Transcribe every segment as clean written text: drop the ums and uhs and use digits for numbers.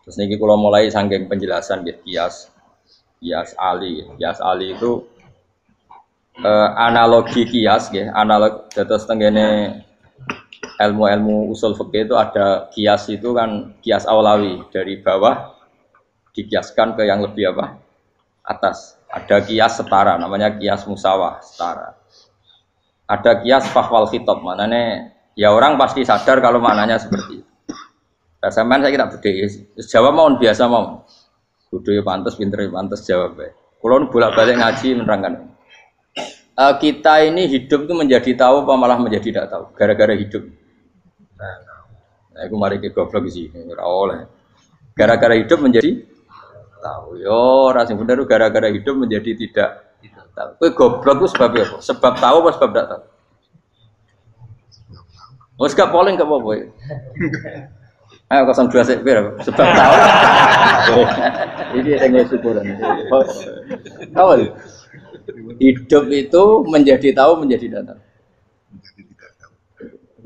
Terus niki kula mulai saking penjelasan nggih kias ali. Kias ali itu analogi kias nggih, analog dados tengene ilmu-ilmu usul fikih itu ada kias itu kan kias aulawi dari bawah dikiaskan ke yang lebih apa? Atas. Ada kias setara namanya kias musawah setara. Ada kias fahwal khitab, maknanya ya orang pasti sadar kalau maknanya seperti itu. Sampean saya kira budaya, jawab mau biasa mau. Budaya pantas, pinter pantas jawab. Kalau bolak-balik ngaji menerangkan. Kita ini hidup itu menjadi tahu apa malah menjadi tidak tahu gara-gara hidup. Nah, aku mari ke goblok sih, ora oleh. Gara-gara hidup menjadi tahu. Yo, ora sing bener gara-gara hidup menjadi tidak tahu. Kowe goblok itu sebab apa? Sebab tahu apa sebab tidak tahu? Wes gak polling gak apa-apa. Ayo 02 sik pira sebab tahu. Ini yang syukuran. Awal. Hidup itu menjadi tahu menjadi tidak tahu.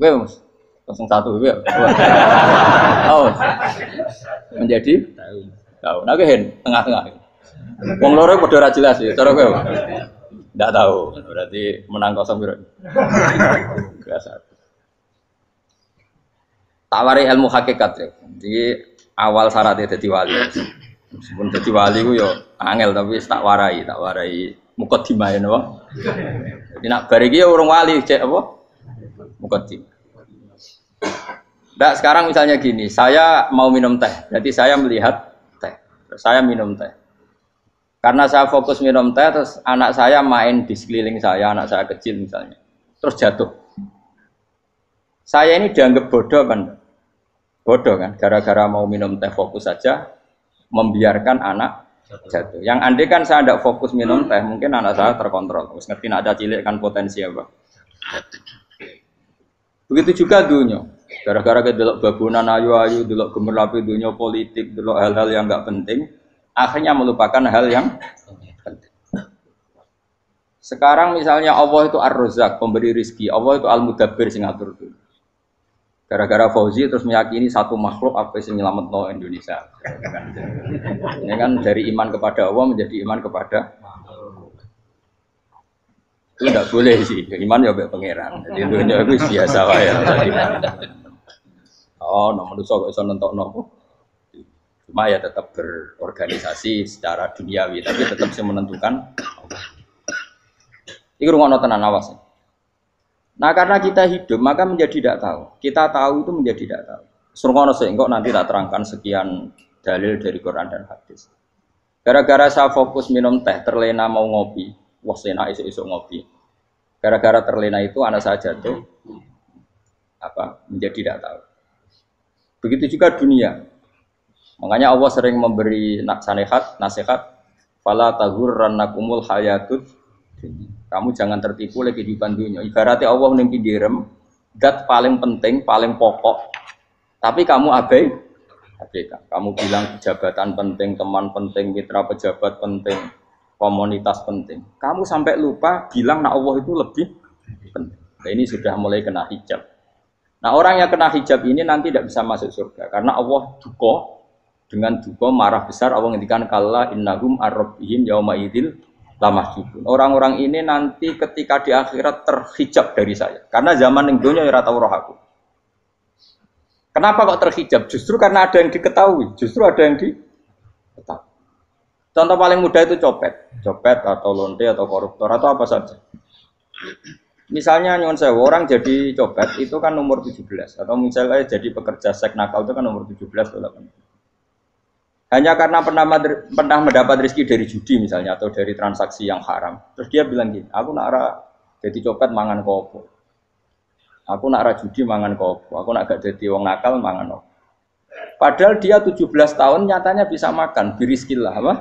Kowe Mas 01 ya. Oh. Menjadi tahu. Nah kowe tengah-tengah. Wong loro padha ora jelas ya, cara kowe. Ndak tahu. Berarti menang 0 pira. Biasa. Tawari ilmu hakikat ya. Jadi awal syaratnya jadi wali. Meskipun jadi wali ku yo angel tapi tak warai mukadimah ya napa. Jadi nak bar iki ya urung wali cek apa? Mukadimah. Nah, sekarang misalnya gini, saya mau minum teh. Jadi saya melihat teh. Saya minum teh. Karena saya fokus minum teh terus anak saya main di sekeliling saya, anak saya kecil misalnya. Terus jatuh. Saya ini dianggap bodoh kan? Bodoh kan, gara-gara mau minum teh fokus saja, membiarkan anak jatuh. Yang andai kan saya tidak fokus minum teh, mungkin anak saya terkontrol. Terus ngerti nak ada cilik kan potensi apa. Begitu juga dunia. Gara-gara kita delok babunan ayu-ayu, delok gemerlapi dunia politik, delok hal-hal yang enggak penting, akhirnya melupakan hal yang penting. Sekarang misalnya Allah itu Ar-Razzaq, pemberi rizki, Allah itu Al-Mudabbir sing ngatur dunia. Gara-gara Fauzi terus meyakini satu makhluk apa yang nyelametno Indonesia. Ini kan dari iman kepada Allah menjadi iman kepada itu tidak boleh sih. Iman ya mbek pangeran. Jadi dunia itu biasa wae. Oh, nomor manusia kok iso nentokno. Cuma ya tetap berorganisasi secara duniawi, tapi tetap sih menentukan. Iki rungokno tenan awas. Nah karena kita hidup maka menjadi tidak tahu. Kita tahu itu menjadi tidak tahu. Surungono sehingga nanti tak terangkan sekian dalil dari Quran dan hadis. Gara-gara saya fokus minum teh, terlena mau ngopi, wah sena isuk-isuk ngopi. Gara-gara terlena itu anak saya jatuh, menjadi tidak tahu. Begitu juga dunia. Makanya Allah sering memberi nasihat, fala taghurrannakumul hayatud dunya. Kamu jangan tertipu oleh kehidupan dunia. Ibaratnya Allah ning pinggirem, dat paling penting, paling pokok. Tapi kamu abaikan. Kamu bilang jabatan penting, teman penting, mitra pejabat penting, komunitas penting. Kamu sampai lupa bilang nak Allah itu lebih penting. Nah, ini sudah mulai kena hijab. Nah, orang yang kena hijab ini nanti tidak bisa masuk surga karena Allah dengan duka marah besar. Allah ngendikan kalla innahum ar-rabbihim yauma idzil lamahjubun. Orang-orang ini nanti ketika di akhirat terhijab dari saya. Karena zaman ning donya ora tau roh aku. Kenapa kok terhijab? Justru karena ada yang diketahui, justru ada yang diketahui. Contoh paling mudah itu copet atau lonte atau koruptor atau apa saja. Misalnya nyuwun sewu orang jadi copet itu kan umur 17 atau misalnya jadi pekerja seks nakal itu kan umur 17 atau 18. Hanya karena pernah mendapat rezeki dari judi misalnya atau dari transaksi yang haram. Terus dia bilang gini, aku nak jadi copet mangan kopo. Aku nak judi mangan kopo. Aku nak gak jadi wong nakal mangan kopo. Padahal dia 17 tahun nyatanya bisa makan, birizkillah apa?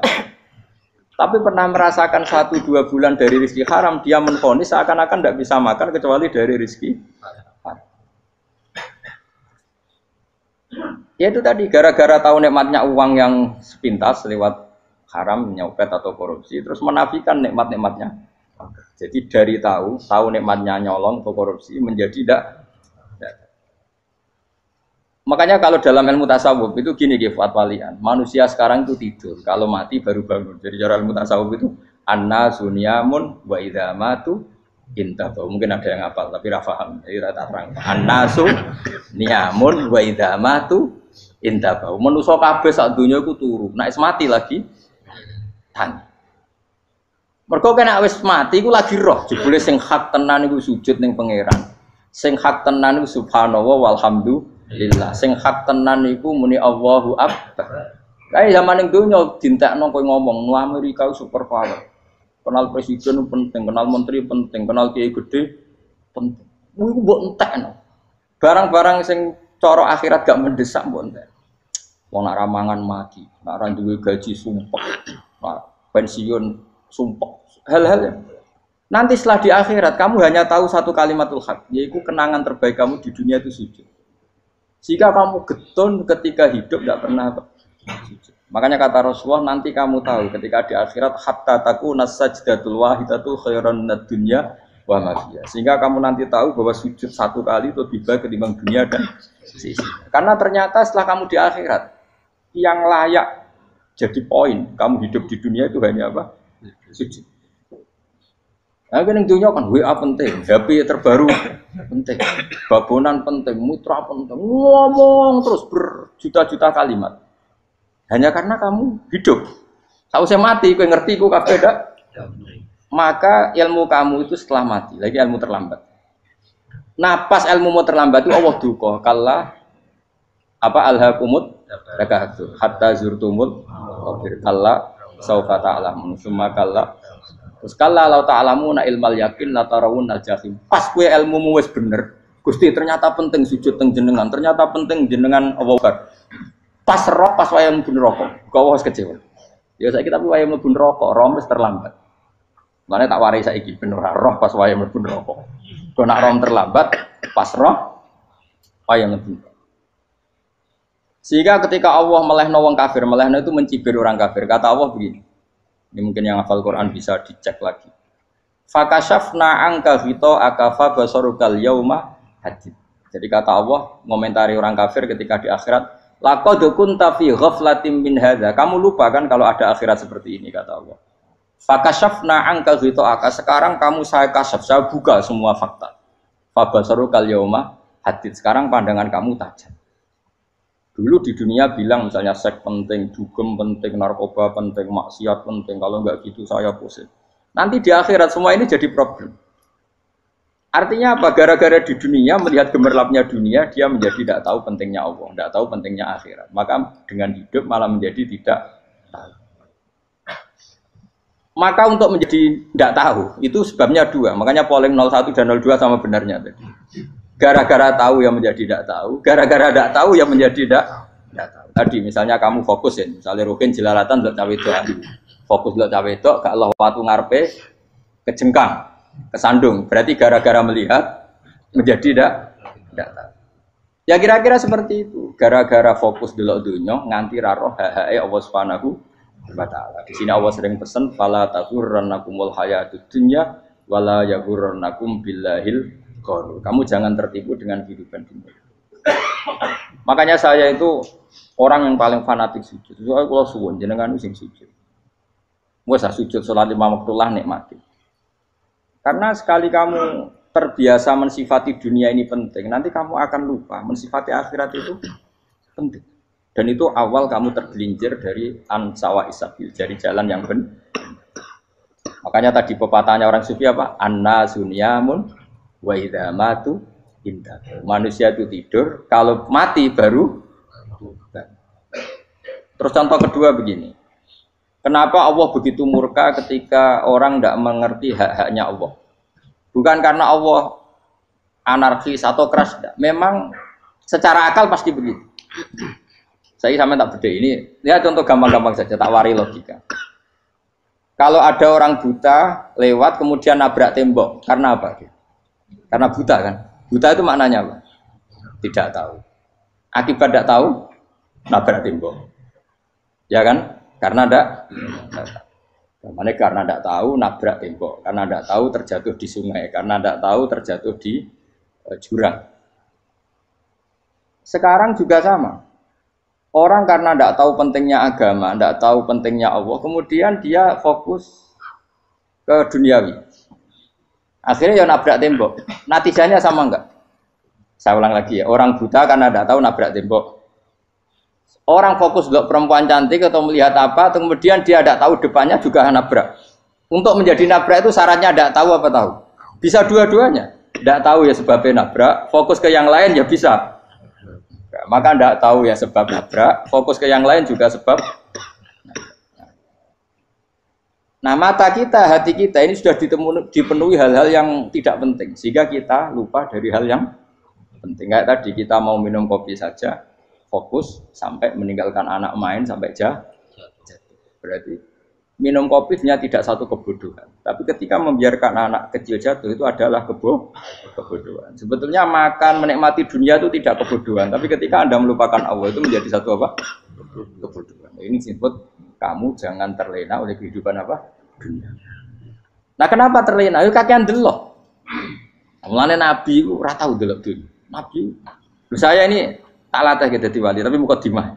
Tapi pernah merasakan 1-2 bulan dari rezeki haram, dia menvonis seakan-akan tidak bisa makan kecuali dari rezeki haram. Ya itu tadi, gara-gara tahu nikmatnya uang yang sepintas lewat haram, nyopet atau korupsi, terus menafikan nikmat-nikmatnya. Jadi dari tahu nikmatnya nyolong atau korupsi menjadi tidak. Makanya kalau dalam ilmu tasawuf itu gini Gifat Walian, manusia sekarang itu tidur, kalau mati baru bangun. Jadi cara ilmu tasawuf itu annasu niyamun wa idza matu intahu. Mungkin ada yang hafal tapi ra paham. Jadi rata terang. Annasu niyamun wa idza matu intahu. Manusa kabeh sak donya iku turu. Nek mati lagi tangi. Mergo kena wis mati iku lagi roh. Jebule sing hak tenan iku sujud ning pangeran. Sing hak tenan iku subhanallah walhamdulillah. Sing hak tenan iku muni Allahu akbar. Kae zaman ning donya dintekno kowe ngomong, "Nu Amerika super power." Kenal presiden penting, kenal menteri penting, kenal kiai gede penting. Iku mbok entekno. Barang-barang sing cara akhirat gak mendesak mbok entek. Wong nak ramangan mati, nak ra duwe gaji sumpek, pensiun sumpek. Hal-hal nanti setelah di akhirat kamu hanya tahu satu kalimatul haq, yaitu kenangan terbaik kamu di dunia itu sujud. Jika kamu getun ketika hidup tidak pernah sujud. Makanya kata Rasulullah nanti kamu tahu ketika di akhirat hatta takuna sajdatul wahidatu khairan minad dunya wa ma fiha. Sehingga kamu nanti tahu bahwa sujud satu kali itu lebih baik ketimbang dunia dan sisi. Karena ternyata setelah kamu di akhirat yang layak jadi poin kamu hidup di dunia itu hanya apa? Sujud. Nah, kan yang dunia kan WA penting, HP terbaru penting, babonan penting, mutra penting, ngomong terus berjuta-juta kalimat. Hanya karena kamu hidup. Kalau saya mati, kau ngerti, kau kabeh dak. Maka ilmu kamu itu setelah mati, lagi ilmu terlambat. Nah, pas ilmu mau terlambat itu Allah duka, kalla apa alhaqumut takadzur hatta zurtumul qabir kalla saufa ta'lamun summa kalla. Terus kalla law ta'lamuna ilmal yakin la tarawun al-jahim. Pas kowe ilmumu wis bener, Gusti ternyata penting sujud teng jenengan, ternyata penting jenengan Allah Akbar. Pas roh pas wayah mlebu neraka, kok wis kecewa. Ya saiki tapi wayah mlebu neraka, roh wis terlambat. Mane tak warai saiki ben ora roh pas wayah mlebu neraka. Kok nak roh terlambat, pas roh wayah mlebu. Sehingga ketika Allah melehno wong kafir, melehno itu mencibir orang kafir. Kata Allah begini. Ini mungkin yang hafal Quran bisa dicek lagi. Fakashafna angka ghita akafa basarukal yauma hadid. Jadi kata Allah ngomentari orang kafir ketika di akhirat, laqad kunta fi ghaflatin min hadza. Kamu lupa kan kalau ada akhirat seperti ini kata Allah. Fakashafna angka ghita aka. Sekarang kamu saya kasaf, saya buka semua fakta. Fa basarukal yauma hadid. Sekarang pandangan kamu tajam. Dulu di dunia bilang misalnya seks penting, dugem penting, narkoba penting, maksiat penting. Kalau enggak gitu saya pusing. Nanti di akhirat semua ini jadi problem. Artinya apa? Gara-gara di dunia melihat gemerlapnya dunia, dia menjadi tidak tahu pentingnya Allah, tidak tahu pentingnya akhirat. Maka dengan hidup malah menjadi tidak tahu. Maka untuk menjadi tidak tahu itu sebabnya dua. Makanya polling 01 dan 02 sama benarnya tadi. Gara-gara tahu yang menjadi tidak tahu, gara-gara tidak tahu yang menjadi tidak tahu. Tadi misalnya kamu fokus ya, misalnya Rukin jelalatan untuk cawe doa, fokus untuk cawe doa, gak Allah waktu ngarepe kejengkang, kesandung. Berarti gara-gara melihat menjadi tidak tahu. Ya kira-kira seperti itu. Gara-gara fokus delok dunya nganti raro hahae Allah Subhanahu wa taala. Di sini Allah sering pesan fala taghurrannakumul hayatud dunya wala yaghurrannakum billahil ghurur. Kamu jangan tertipu dengan kehidupan dunia. Makanya saya itu orang yang paling fanatik sujud. Soalnya kalau suwun jenengan sing sujud. Wes sujud salat 5 waktu lah nikmati. Karena sekali kamu terbiasa mensifati dunia ini penting, nanti kamu akan lupa mensifati akhirat itu penting. Dan itu awal kamu tergelincir dari ansawa isabil, dari jalan yang benar. Makanya tadi pepatahnya orang sufi apa? Anna sunyamun wa idza matu indah. Manusia itu tidur, kalau mati baru. Terus contoh kedua begini. Kenapa Allah begitu murka ketika orang tidak mengerti hak-haknya Allah? Bukan karena Allah anarkis atau keras, tidak. Memang secara akal pasti begitu. Saya sama tak beda ini. Lihat contoh gampang-gampang saja, tak wari logika. Kalau ada orang buta lewat kemudian nabrak tembok, karena apa? Karena buta kan? Buta itu maknanya apa? Tidak tahu. Akibat tidak tahu, nabrak tembok. Ya kan? Karena tidak tahu. Karena tidak tahu, nabrak tembok. Karena tidak tahu, terjatuh di sungai. Karena tidak tahu, terjatuh di jurang. Sekarang juga sama. Orang karena tidak tahu pentingnya agama, tidak tahu pentingnya Allah, kemudian dia fokus ke duniawi. Akhirnya ya nabrak tembok. Natijanya sama enggak? Saya ulang lagi ya, orang buta karena tidak tahu nabrak tembok. Orang fokus untuk perempuan cantik atau melihat apa, kemudian dia tidak tahu depannya juga nabrak. Untuk menjadi nabrak itu syaratnya tidak tahu apa tahu. Bisa dua-duanya. Tidak tahu ya sebabnya nabrak, fokus ke yang lain ya bisa. Maka tidak tahu ya sebab nabrak, fokus ke yang lain juga sebab. Nah mata kita, hati kita ini sudah dipenuhi hal-hal yang tidak penting, sehingga kita lupa dari hal yang penting. Kayak tadi kita mau minum kopi saja, fokus sampai meninggalkan anak main sampai jatuh. Berarti minum kopi sebenarnya tidak satu kebodohan, tapi ketika membiarkan anak kecil jatuh itu adalah kebodohan. Sebetulnya makan menikmati dunia itu tidak kebodohan, tapi ketika Anda melupakan Allah itu menjadi satu apa? Kebodohan. Ini disebut kamu jangan terlena oleh kehidupan apa? Dunia. Nah kenapa terlena? Itu kakean delok. Mulane Nabi itu ora tau delok dunia. Nabi, saya ini tak latih gitu wali, tapi muka dimah.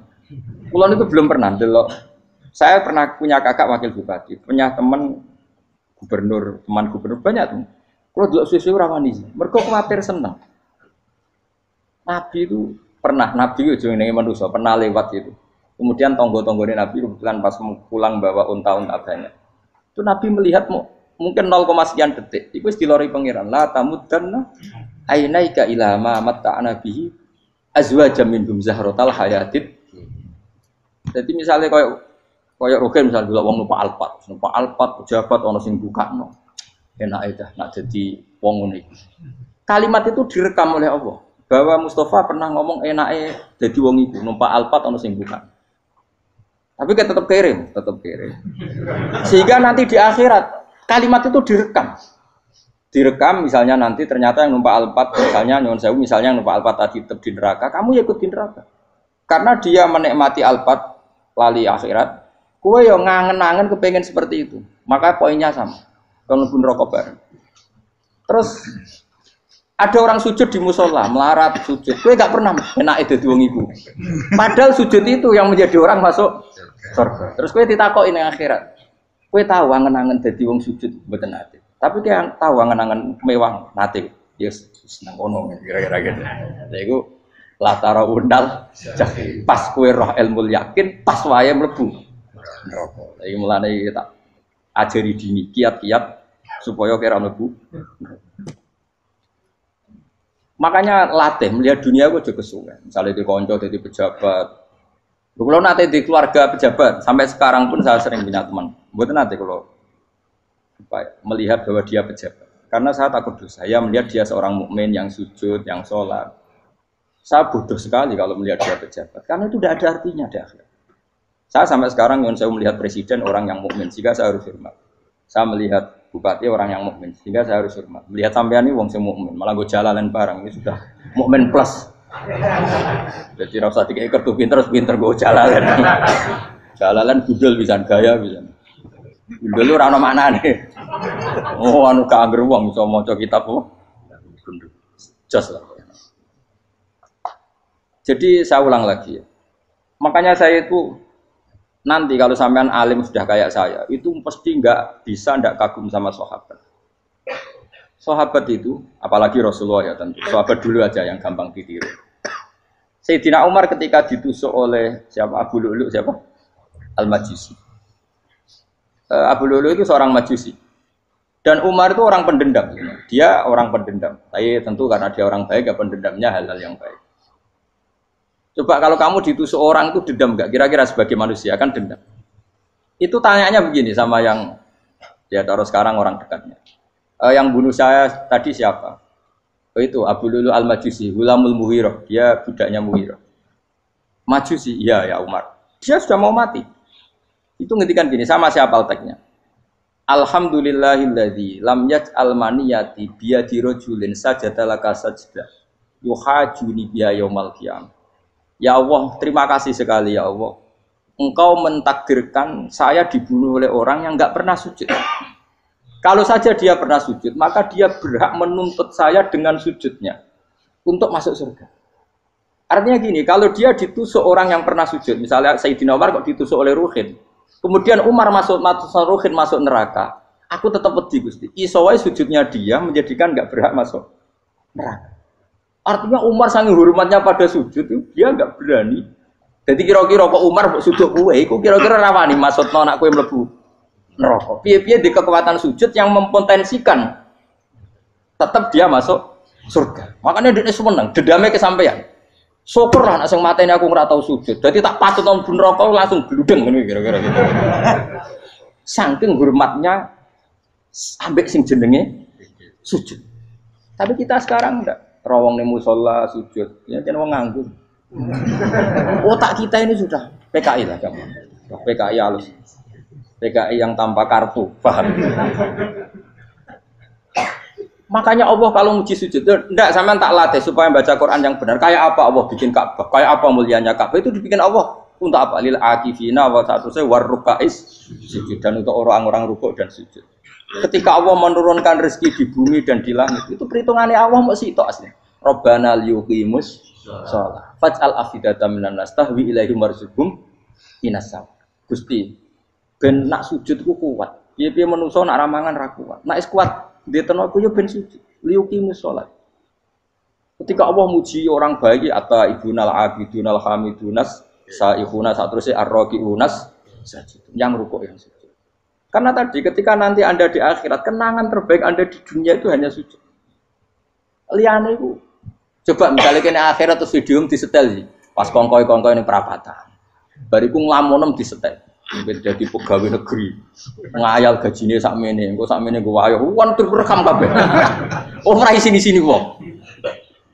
Kulon itu belum pernah delok. Saya pernah punya kakak wakil bupati, punya teman gubernur banyak tuh. Kalau dulu susu ramani, mereka khawatir senang. Nabi itu pernah, Nabi itu jenenge manusia pernah lewat itu. Kemudian tonggo-tonggone Nabi kebetulan pas pulang bawa unta-unta banyak. Itu Nabi melihat mungkin 0, sekian detik. Itu dilori pangeran. La tamuddanna ainaika ila ma matta'na bihi azwajam minhum zahratal hayatid. Jadi misalnya kayak Rogen misalnya dulu wong numpak Alphard pejabat ono sing bukakno. Enak aja nak jadi wong ngene iki. Kalimat itu direkam oleh Allah bahwa Mustafa pernah ngomong enake dadi wong iku numpak Alphard ono sing buka. Tapi kan tetap kirim. Sehingga nanti di akhirat kalimat itu direkam misalnya nanti ternyata yang numpak Alphard misalnya nyuwun sewu misalnya yang numpak Alphard tadi tetap di neraka, kamu ya ikut di neraka. Karena dia menikmati Alphard lali akhirat. Kowe yo ngangen-angen kepengen seperti itu. Maka poinnya sama. Kalau pun rokok bareng. Terus ada orang sujud di musola, melarat sujud. Kowe gak pernah enake dadi wong iku. Padahal sujud itu yang menjadi orang masuk surga. Terus kowe ditakoki ning akhirat. Kowe tahu angen-angen dadi wong sujud mboten nate. Tapi kowe tahu angen-angen mewah nate. Yes, seneng kono kira-kira gitu. Lha iku latara undal pas kowe roh ilmu yakin pas wae mlebu neraka. Iki mulane tak ajari dini kiat-kiat supaya kira mlebu. Makanya latih melihat dunia kok aja kesuwen. Misalnya di konco jadi pejabat. Kalau nanti di keluarga pejabat sampai sekarang pun saya sering punya teman. Buat nanti kalau melihat bahwa dia pejabat. Karena saya takut dosa. Saya melihat dia seorang mukmin yang sujud, yang sholat. Saya bodoh sekali kalau melihat dia pejabat. Karena itu tidak ada artinya di akhirat. Saya sampai sekarang yang saya melihat presiden orang yang mukmin, sehingga saya harus hormat. Saya melihat bupati orang yang mukmin, sehingga saya harus hormat. Melihat sampean ini wong sing mukmin, malah gue jalalan barang ini sudah mukmin plus. Jadi rasa tiga kartu pinter gue jalalan. Jalalan gudul bisa gaya bisa. Gudul lu rano mana nih? Oh anu keangger wong bisa maca kitab kok. Just lah. Jadi saya ulang lagi ya. Makanya saya itu nanti kalau sampean alim sudah kayak saya, itu pasti nggak kagum sama sahabat. Sahabat itu, apalagi Rasulullah ya tentu. Sahabat dulu aja yang gampang ditiru. Sayyidina Umar ketika ditusuk oleh siapa Abu Lu'lu siapa? Al-Majusi. Abu Lu'lu itu seorang Majusi. Dan Umar itu orang pendendam. Dia orang pendendam. Tapi tentu karena dia orang baik, ya pendendamnya hal-hal yang baik. Coba kalau kamu ditusuk orang itu dendam enggak? Kira-kira sebagai manusia kan dendam. Itu tanyanya begini sama yang ya taruh sekarang orang dekatnya. Yang bunuh saya tadi siapa? Oh itu Abu Lu'lu Al-Majusi, Hulamul Muhirah. Dia budaknya Muhirah. Majusi, iya ya Umar. Dia sudah mau mati. Itu ngetikan gini, sama siapa alteknya? Alhamdulillahilladzi lam yaj'al maniyati biyadi rajulin sajadalaka sajdah yuhajuni biya yaumal qiyamah. Ya Allah, terima kasih sekali ya Allah. Engkau mentakdirkan saya dibunuh oleh orang yang enggak pernah sujud. Kalau saja dia pernah sujud, maka dia berhak menuntut saya dengan sujudnya untuk masuk surga. Artinya gini, kalau dia ditusuk orang yang pernah sujud, misalnya Sayyidina Umar kok ditusuk oleh Ruhin, kemudian Umar masuk Ruhin masuk neraka, aku tetap wedi Gusti. Iso wae sujudnya dia menjadikan nggak berhak masuk neraka. Artinya Umar sangat hormatnya pada sujud itu dia nggak berani. Jadi kira-kira kok Umar sujud kue, itu kira-kira rawani masuk anak kue mlebu neraka. Piye-piye di kekuatan sujud yang mempotensikan tetap dia masuk surga. Makanya dia seneng, dendamnya kesampaian. Syukur lah, nasi mata ini aku nggak tahu sujud. Jadi tak patut nonton rokok langsung geludeng kan kira-kira gitu. Saking hormatnya ambek sing jenenge sujud. Tapi kita sekarang enggak rawong nih musola sujud, ya jangan nganggur. Otak kita ini sudah PKI lah kamu. PKI halus. PKI yang tanpa kartu, paham? Makanya Allah kalau muji sujud, enggak sampean tak latih supaya baca Quran yang benar. Kayak apa Allah bikin Ka'bah? Kayak apa mulianya Ka'bah? Itu dibikin Allah untuk apa? Lil akifina wa satusai warrukais sujud, dan untuk orang-orang rukuk dan sujud. Ketika Allah menurunkan rezeki di bumi dan di langit, itu perhitungannya Allah masih itu asli. Rabbana liyuqimus shalah faj'al afidatan minan nas tahwi ilaihim warzuqhum minas sama. Gusti, ben nak sujud ku kuat. Piye-piye menungso nak ramangan ra kuat. Nak is kuat dia tenaga yo ben sujud, liyuqimus shalah. Ketika Allah muji orang baik, atta ibunal abidunal hamidunas saihuna satruse arraqiunas sajid, yang rukuk yang sujud. Karena tadi ketika nanti Anda di akhirat, kenangan terbaik Anda di dunia itu hanya sujud. Liyane iku coba misalnya kene akhirat terus video disetel sih, pas kongkoi ini perapatan. Bariku nglamonem disetel. Jadi pegawai negeri, ngayal gajinya sakmene, engko sakmene gue ayo, wan direkam kabeh. Oh rai sini wong.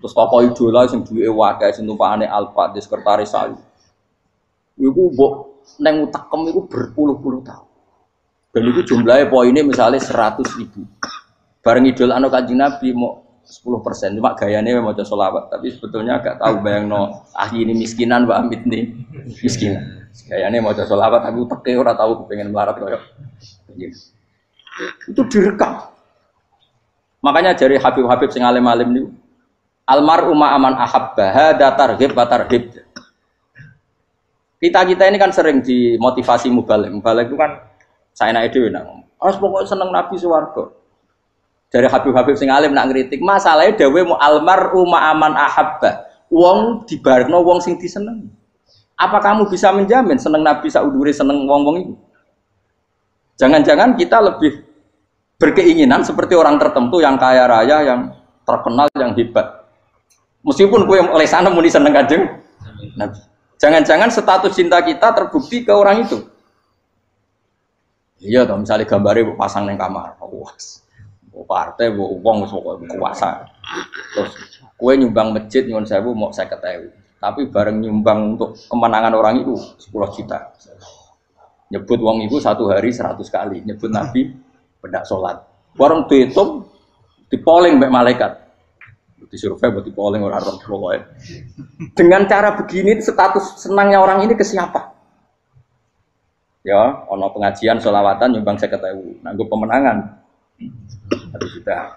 Terus tokoh idola sing duwe wae sing tumpakane Alfa di sekretaris saya. Iku mbok nang utakem iku berpuluh-puluh tahun. Dan itu jumlahnya poinnya misalnya 100.000. Bareng idol anu Kanjeng Nabi mau 10%, cuma gayanya mau coba sholawat, tapi sebetulnya agak tahu bayangno ini miskinan Mbak Amit nih miskinan. Gayanya mau coba sholawat, tapi uteknya orang tahu pengen melarat koyok. Itu direkam. Makanya dari Habib-Habib sing alim-alim nih, almaru ma'aman ahabba hada targhib wa tarhib. Kita ini kan sering dimotivasi mubalek. Mubalek itu kan saya naik dewe nang. Harus pokoknya seneng Nabi swarga. Dari Habib-Habib sing alim nak ngritik, masalahnya dewe mu almaru ma'aman ahabba. Wong dibarno wong sing diseneng. Apa kamu bisa menjamin seneng Nabi saudure seneng wong-wong itu? Jangan-jangan kita lebih berkeinginan seperti orang tertentu yang kaya raya, yang terkenal, yang hebat. Meskipun kue oleh sana muni seneng Kanjeng Nabi. Jangan-jangan status cinta kita terbukti ke orang itu. Iya toh, misalnya gambarnya pasang neng kamar, puas. Partai, uang, kuasa. Terus kue nyumbang masjid nyuwun sewu mau 50.000. Tapi bareng nyumbang untuk kemenangan orang itu 10 juta. Nyebut uang itu satu hari 100 kali. Nyebut Nabi bedak sholat. Bareng dihitung, dipoling mbak malaikat. Disurvei buat dipoling orang-orang pokoknya. Dengan cara begini status senangnya orang ini ke siapa? Ya, ono pengajian sholawatan nyumbang 50.000. Nanggup pemenangan. Habis kita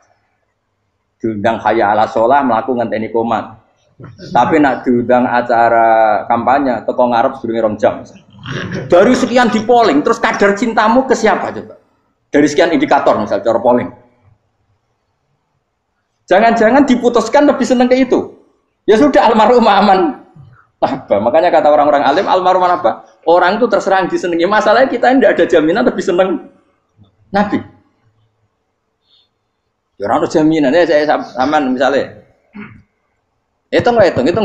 diundang hayya ala sholah melakukan teknik komat. Tapi nak diundang acara kampanye teko ngarep sedurunge 2 jam. Dari sekian di polling, terus kadar cintamu ke siapa coba? Dari sekian indikator misal cara polling. Jangan-jangan diputuskan lebih seneng ke itu. Ya sudah almarhum aman. Apa? Makanya kata orang-orang alim almarhum apa? Orang itu terserah disenangi. Masalahnya kita tidak ada jaminan lebih seneng Nabi. Ya orang ada jaminan ya saya aman misalnya. Hitung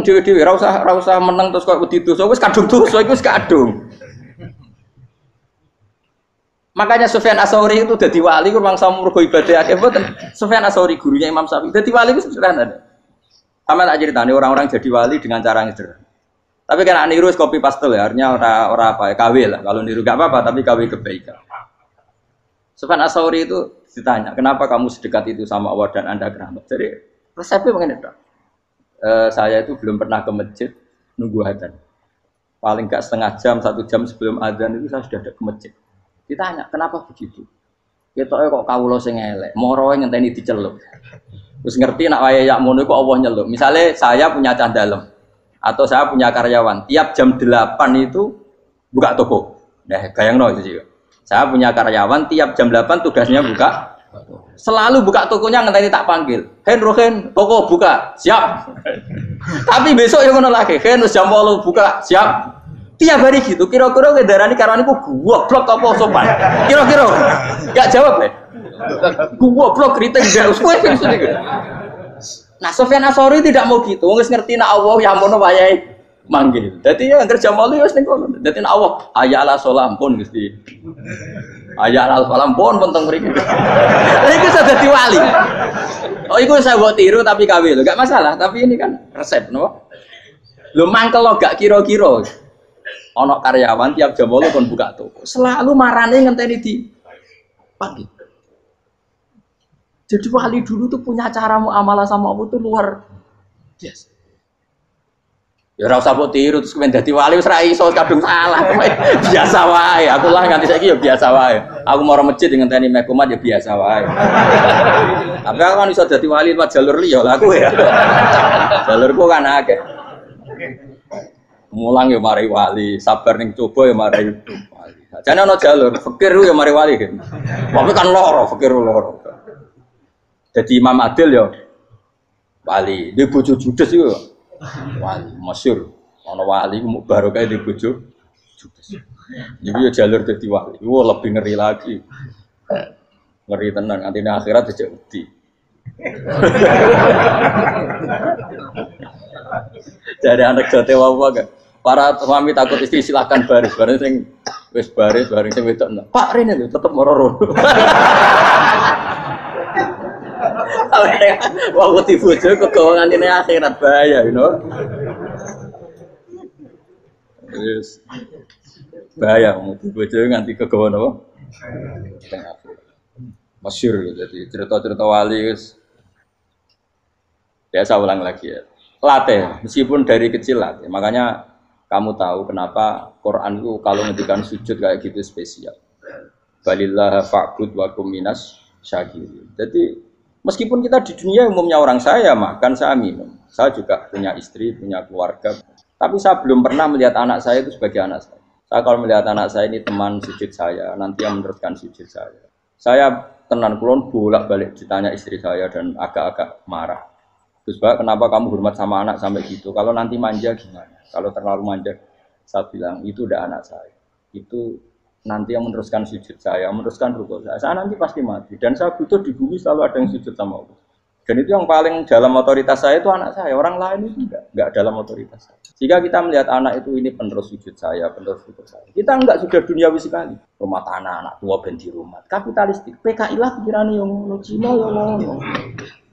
dewi-dewi, rasa menang terus kok wedi dosa, wis kadung dosa iku wis kadung. Makanya Sufyan Ats-Tsauri itu dadi wali ku mangsa mergo ibadah akeh mboten. Sufyan Ats-Tsauri gurunya Imam Syafi'i. Dadi wali ku sederhana. Sama tak ceritane orang-orang jadi wali dengan cara yang sederhana. Tapi kan niru copy paste ya, artinya ora apa ya, KW lah. Kalau niru enggak apa-apa, tapi KW kebaikan. Sufyan Ats-Tsauri itu ditanya, "Kenapa kamu sedekat itu sama Allah dan Anda keramat?" Jadi resepnya begini, Dok. Saya itu belum pernah ke masjid nunggu adzan. Paling enggak setengah jam, 1 jam sebelum adzan itu saya sudah ada ke masjid. Ditanya, kenapa begitu? Ketoke kok kawula sing elek, moroe ngenteni diceluk. Terus ngerti nak wayahe yak ngono iku Allah nyeluk. Misale saya punya cah dalem. Atau saya punya karyawan, tiap jam 8 itu buka toko. Nah, bayangno itu juga. Saya punya karyawan, tiap jam 8 tugasnya buka. Selalu buka tokonya ngenteni tak panggil. Hen Rohen, toko buka, siap. Tapi besok yang ngono lagi, Hen jam 8 buka, siap. Tiap hari gitu, kira-kira ngedarani karyawan iku goblok apa sopan? Kira-kira enggak jawab deh. Goblok kritik ndak usah gitu. Nah, Sofyan Asori tidak mau gitu. Wis ngerti nak Allah ya mono wayahe manggil. Dadi ya kerja malu wis ning kono. Dadi nak Allah ayala salam pun Gusti. Ayala salam pun teng mriki. Iku sudah dadi wali. Oh, iku saya buat tiru tapi kawe lho. Enggak masalah, tapi ini kan resep napa? Lho mangkel lo gak kira-kira. Ana karyawan tiap jam 8 kon buka toko. Selalu marane ngenteni di pagi. Jadi wali dulu tuh punya cara muamalah sama Allah tuh luar biasa. Ya ora usah mbok tiru terus kemen dadi wali wis ra iso kadung salah. Biasa wae. Aku lah nganti saiki ya biasa wae. Aku mau masjid ngenteni mekumat ya biasa wae. Tapi aku kan iso dadi wali lewat jalur liya lah aku ya. Jalurku kan akeh. Mulang ya mari wali, sabar ning coba ya mari wali. Jane ana jalur fikir ya mari wali kan. Tapi kan loro, fikir loro. Jadi Imam Adil ya wali, di bojo judes itu wali, masyhur. Ana wali mu barokah di bojo judes. Jadi ya jalur dadi wali. Wah lebih ngeri lagi. Ngeri tenan, nanti di akhirat dijak wedi. Jadi anak jote wae kan. Para suami takut istri silakan baris, bareng sing wis baris, bareng sing wedok. Pak Rene lho tetep moro-moro. Wah, di bojo kegawangan ini akhirat bahaya, you know. Yes. Bahaya, di bojo nganti kegawan apa? Masyhur jadi cerita-cerita wali guys. Ya saya ulang lagi ya. Latih, meskipun dari kecil latih. Makanya kamu tahu kenapa Quran itu kalau ngendikan sujud kayak gitu spesial. Balillah fa'bud wa kum minas syakirin. Jadi meskipun kita di dunia umumnya orang saya makan, saya minum. Saya juga punya istri, punya keluarga. Tapi saya belum pernah melihat anak saya itu sebagai anak saya. Saya kalau melihat anak saya ini teman sujud saya, nanti yang meneruskan sujud saya. Saya tenan kulon bolak-balik ditanya istri saya dan agak-agak marah. Terus Pak, kenapa kamu hormat sama anak sampai gitu? Kalau nanti manja gimana? Kalau terlalu manja, saya bilang itu udah anak saya. Itu nanti yang meneruskan sujud saya, meneruskan rukuk saya nanti pasti mati. Dan saya butuh di bumi selalu ada yang sujud sama Allah. Dan itu yang paling dalam otoritas saya itu anak saya. Orang lain itu enggak dalam otoritas saya. Jika kita melihat anak itu ini penerus sujud saya, penerus rukuk saya. Kita enggak sudah duniawi sekali. Rumah tanah, anak tua ben di rumah. Kapitalistik. PKI lah pikirannya yang ngono, Cina yang ngono.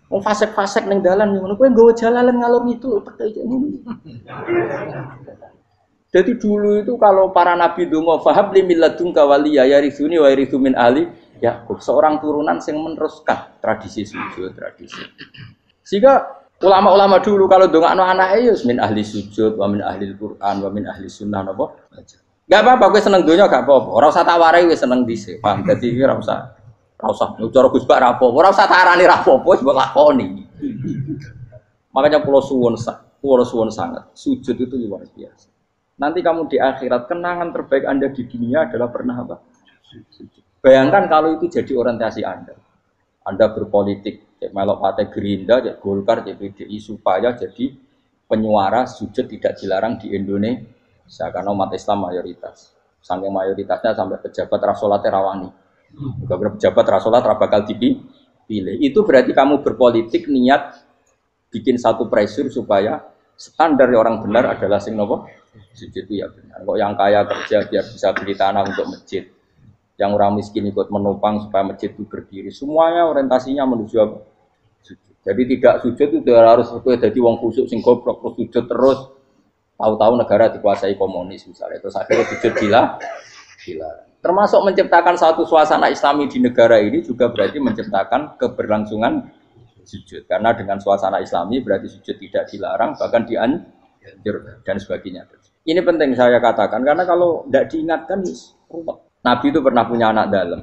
Wong fasek-fasek ning dalan ngono. Kowe nggawa jalalan ngalor itu PKI ngono. Jadi dulu itu kalau para nabi donga fahab li milladunka waliya yarithuni wa yarithu min ahli Yakub, seorang turunan yang meneruskan tradisi sujud, tradisi. Sehingga ulama-ulama dulu kalau dongakno anake ya min ahli sujud, wa min ahli Quran, wa min ahli sunnah napa. Enggak apa-apa kowe seneng donya gak apa-apa. Ora usah tak warai wis seneng dhisik. Paham? Dadi ora usah. Ora usah cara Gus Bak ra apa. Ora usah tak arani ra apa-apa wis mbok lakoni. Makanya kula suwun sangat. Sujud itu luar biasa. Nanti kamu di akhirat, kenangan terbaik Anda di dunia adalah pernah apa? Bayangkan kalau itu jadi orientasi Anda. Anda berpolitik, cek melok partai Gerindra, cek Golkar, cek PDI, supaya jadi penyuara sujud tidak dilarang di Indonesia. Karena umat Islam mayoritas. Saking mayoritasnya sampai pejabat rasolat rawani. Juga pejabat rasolat bakal dipilih. Itu berarti kamu berpolitik niat bikin satu pressure supaya standar orang benar adalah sing nopo sujud itu ya benar. Kok yang kaya kerja biar bisa beli tanah untuk masjid, yang orang miskin ikut menopang supaya masjid itu berdiri. Semuanya orientasinya menuju apa? Sujud. Jadi tidak sujud itu harus jadi wong khusyuk sing goblok terus sujud terus. Tahu-tahu negara dikuasai komunis misalnya. Terus akhirnya sujud gila. Termasuk menciptakan satu suasana Islami di negara ini juga berarti menciptakan keberlangsungan sujud. Karena dengan suasana Islami berarti sujud tidak dilarang, bahkan dianjur dan sebagainya. Ini penting saya katakan karena kalau tidak diingatkan, Nabi itu pernah punya anak dalam.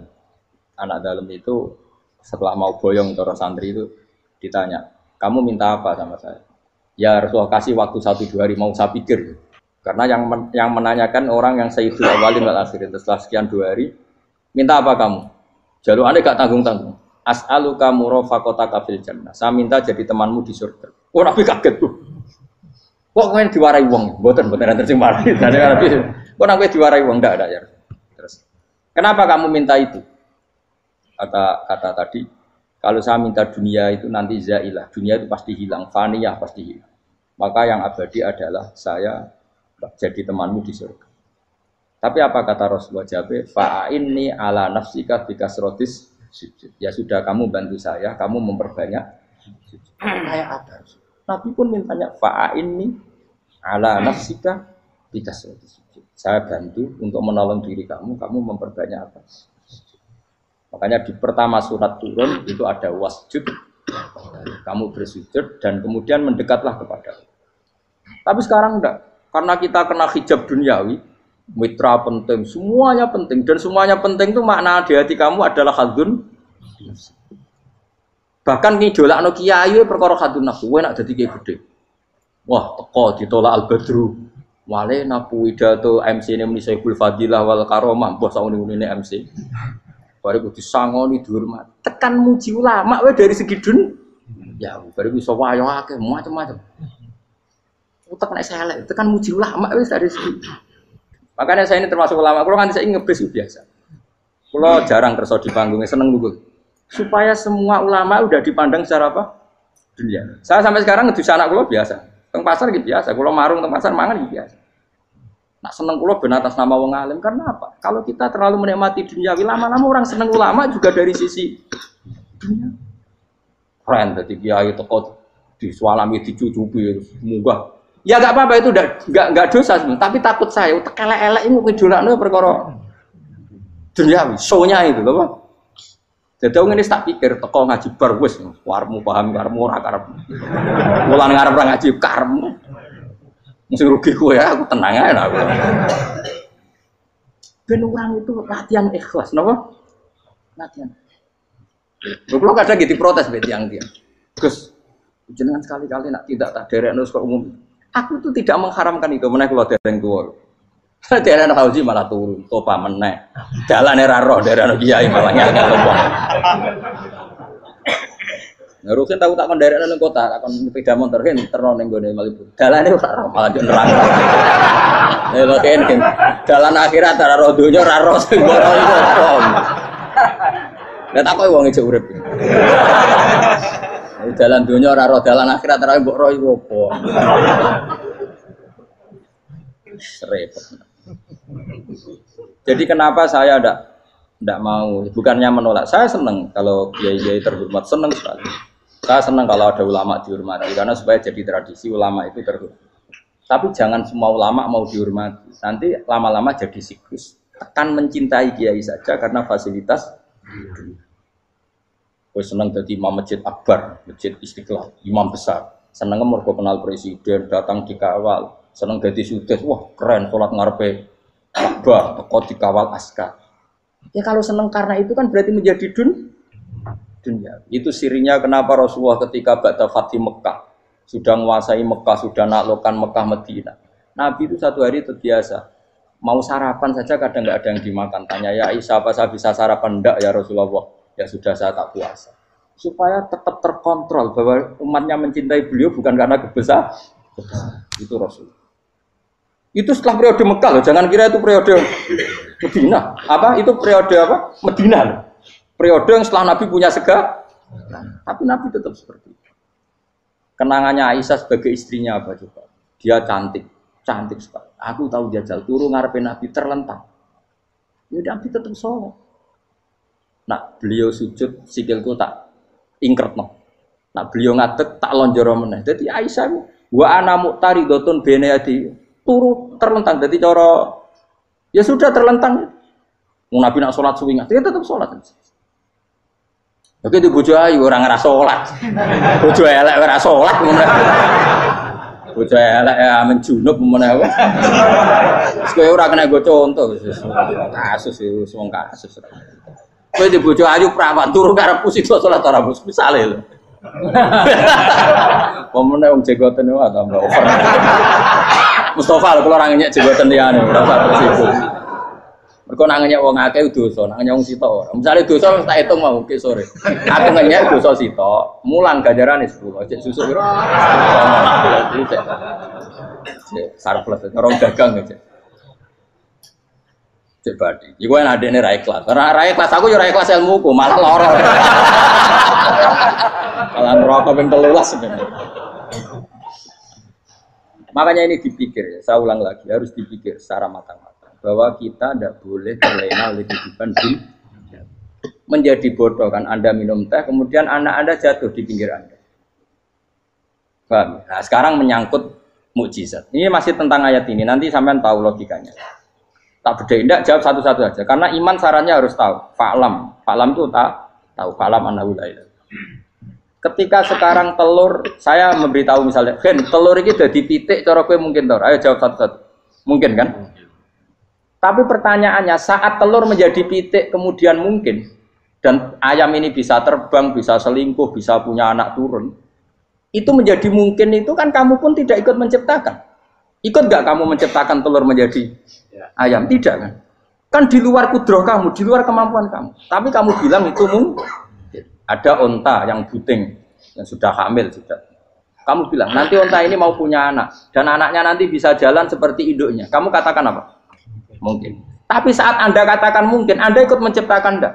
Anak dalam itu setelah mau boyong orang santri itu ditanya, kamu minta apa sama saya? Ya Rasulullah kasih waktu 1-2 hari mau saya pikir. Karena yang menanyakan orang yang sayyidul awwalin wal akhirin setelah sekian 2 hari, minta apa kamu? Jaluannya gak tanggung-tanggung. As'aluka murafaqataka fil jannah. Saya minta jadi temanmu di surga. Oh Nabi kaget tuh. Kok kalian diwarai wong? Mboten nanti sing marahi. Nabi, kok Nabi diwarai wong ndak ada ya. Terus, kenapa kamu minta itu? Kata tadi, kalau saya minta dunia itu nanti zailah. Dunia itu pasti hilang, faniyah pasti hilang. Maka yang abadi adalah saya jadi temanmu di surga. Tapi apa kata Rasulullah Jabe? Fa'inni ala nafsika bikasrotis sujud. Ya sudah kamu bantu saya, kamu memperbanyak sujud. Kayak apa? Nabi pun mintanya fa'inni ala nafsika bikasrotis sujud. Saya bantu untuk menolong diri kamu memperbanyak apa? Makanya di pertama surat turun itu ada wasjud. Kamu bersujud dan kemudian mendekatlah kepada Allah. Tapi sekarang enggak. Karena kita kena hijab duniawi, mitra penting, semuanya penting. Dan semuanya penting itu makna di hati kamu adalah hadun. Bahkan ngidolakno kiai perkara hadun nafsu, kowe nak dadi kiai gede. Wah, teko ditolak Al-Badru. Wale napu pidato MC ne muni Saiful Fadilah wal Karomah, mbah sauni-unine MC. Bariku disangoni dihormat. Tekan muji ulama wae dari segi dun. Ya, bariku iso wayo akeh macam-macam. Utek nek elek, tekan muji ulama wis dari segi. Makanya saya ini termasuk ulama, kalau kan saya ngebis biasa. Kalau jarang kerso di panggungnya, seneng nunggu. Supaya semua ulama udah dipandang secara apa? Dunia. Saya sampai sekarang ngedus anak kalau biasa. Teng pasar gitu biasa, kalau marung teng pasar mangan gitu biasa. Nak seneng kalau ben atas nama wong alim karena apa? Kalau kita terlalu menikmati dunia, lama-lama orang seneng ulama juga dari sisi dunia. Keren, jadi kiai teko disualami dicucupi, munggah. Ya enggak apa-apa itu enggak dosa sebenarnya, tapi takut saya utek elek-elek ini ngidolakno perkara duniawi, show-nya itu lho, Pak. Jadi wong ini tak pikir teko ngaji bar wis warmu paham karmu ora karep. Mulan ngarep ora ngaji karmu. Mesti rugi kowe ya, aku tenang ae aku. Ben orang itu latihan ikhlas, napa? Latihan. Lho kadang gitu protes mbek tiyang dia. Gus, jenengan sekali-kali nak tidak tak derekno kok umum. Aku tuh tidak mengharamkan itu, meneh kula dereng tuwa. Dereng Fauzi malah turun, topa meneh. Dalane ra roh dereng kiai malah ngel-ngel topa. Ngurusin tahu tak kon derek nang kota, tak kon sepeda motor kan terno ning gone Malibu. Dalane ora roh malah nerang. Lha kan dalan akhirat ora roh donya ora roh sing ora iso. Lah tak koyo wong ijo urip. Dalan dunia ora roh, dalan akhirat ora mbok roh iku apa. Repot. Jadi kenapa saya ndak mau, bukannya menolak. Saya senang kalau kiai-kiai terhormat, senang sekali. Saya senang kalau ada ulama dihormati karena supaya jadi tradisi ulama itu terhormat. Tapi jangan semua ulama mau dihormati. Nanti lama-lama jadi siklus. Tekan mencintai kiai saja karena fasilitas. Gue seneng jadi imam masjid akbar, masjid Istiqlal, imam besar. Seneng mergo kenal presiden, datang dikawal. Seneng jadi sudes, wah keren, sholat ngarepe Ka'bah, teko dikawal askar. Ya kalau seneng karena itu kan berarti menjadi dunia. Itu sirinya kenapa Rasulullah ketika ba'da Fathi Mekah sudah menguasai Mekah, sudah naklukkan Mekah Madinah. Nabi itu satu hari terbiasa. Mau sarapan saja kadang nggak ada yang dimakan. Tanya ya Aisyah, apa saya bisa sarapan? Enggak ya Rasulullah. Ya sudah saya tak puasa. Supaya tetap terkontrol bahwa umatnya mencintai beliau bukan karena kebesaran. Itu Rasul. Itu setelah periode Mekah loh. Jangan kira itu periode Medina. Apa? Itu periode apa? Medina loh. Periode yang setelah Nabi punya segala. Tapi Nabi tetap seperti itu. Kenangannya Aisyah sebagai istrinya apa coba? Dia cantik sekali. Aku tahu jajal turu ngarepe Nabi terlentang. Ya Nabi tetap sholat. Nah, beliau sujud sikilku tak ingkretno. Nah, beliau ngadeg tak lonjoro meneh. Dadi Aisyah wa ana muqtaridotun bene adi turu terlentang. Dadi cara ya sudah terlentang. Wong Nabi nak salat suwi dia tetap salat. Oke di bojo ayu ora ngrasa salat. Bojo elek ora salat ngono. Bojo elek amen junub meneh wae. Wis kowe ora kena go contoh kasus iki wong kasus. Kowe di bojo ayu prawan turu karep pusing salat ora bos misale lho. Pomone wong jegoten wae tambah over. Mustofa lho kula ora ngenyek jegoten liyane, ora usah tersibuk. Mergo nak ngenyek wong akeh dosa, nak ngenyek wong sitok ora. Misale dosa tak hitung mau ke sore. Aku ngenyek dosa sitok, mulang ganjarane 10. Cek susuk piro? Cek sarplet orang dagang cek. Cek badi. Iku enak adekne ra ikhlas. Ra ikhlas aku yo ra ikhlas ilmuku, malah lara. Malah neraka ping 13 sebenarnya. Makanya ini dipikir, saya ulang lagi, harus dipikir secara matang-matang bahwa kita tidak boleh terlena oleh kehidupan dunia. Menjadi bodoh kan Anda minum teh, kemudian anak Anda jatuh di pinggir Anda. Paham? Nah, sekarang menyangkut mukjizat. Ini masih tentang ayat ini, nanti sampean tahu logikanya. Tak beda, tidak jawab satu-satu aja. Karena iman sarannya harus tahu. Fa'lam itu tak tahu. Fa'lam annahu la ilaha. Ketika sekarang telur, saya memberitahu misalnya, Gen, telur ini udah dipitik, cara gue mungkin telur. Ayo jawab satu-satu. Mungkin kan? Tapi pertanyaannya, saat telur menjadi pitik kemudian mungkin, dan ayam ini bisa terbang, bisa selingkuh, bisa punya anak turun, itu menjadi mungkin itu kan kamu pun tidak ikut menciptakan. Ikut gak kamu menciptakan telur menjadi ayam? Tidak kan? Kan di luar kudroh kamu, di luar kemampuan kamu. Tapi kamu bilang itu mungkin. Ada onta yang buting, yang sudah hamil sudah. Kamu bilang, nanti onta ini mau punya anak. Dan anaknya nanti bisa jalan seperti induknya. Kamu katakan apa? Mungkin. Tapi saat Anda katakan mungkin, Anda ikut menciptakan enggak?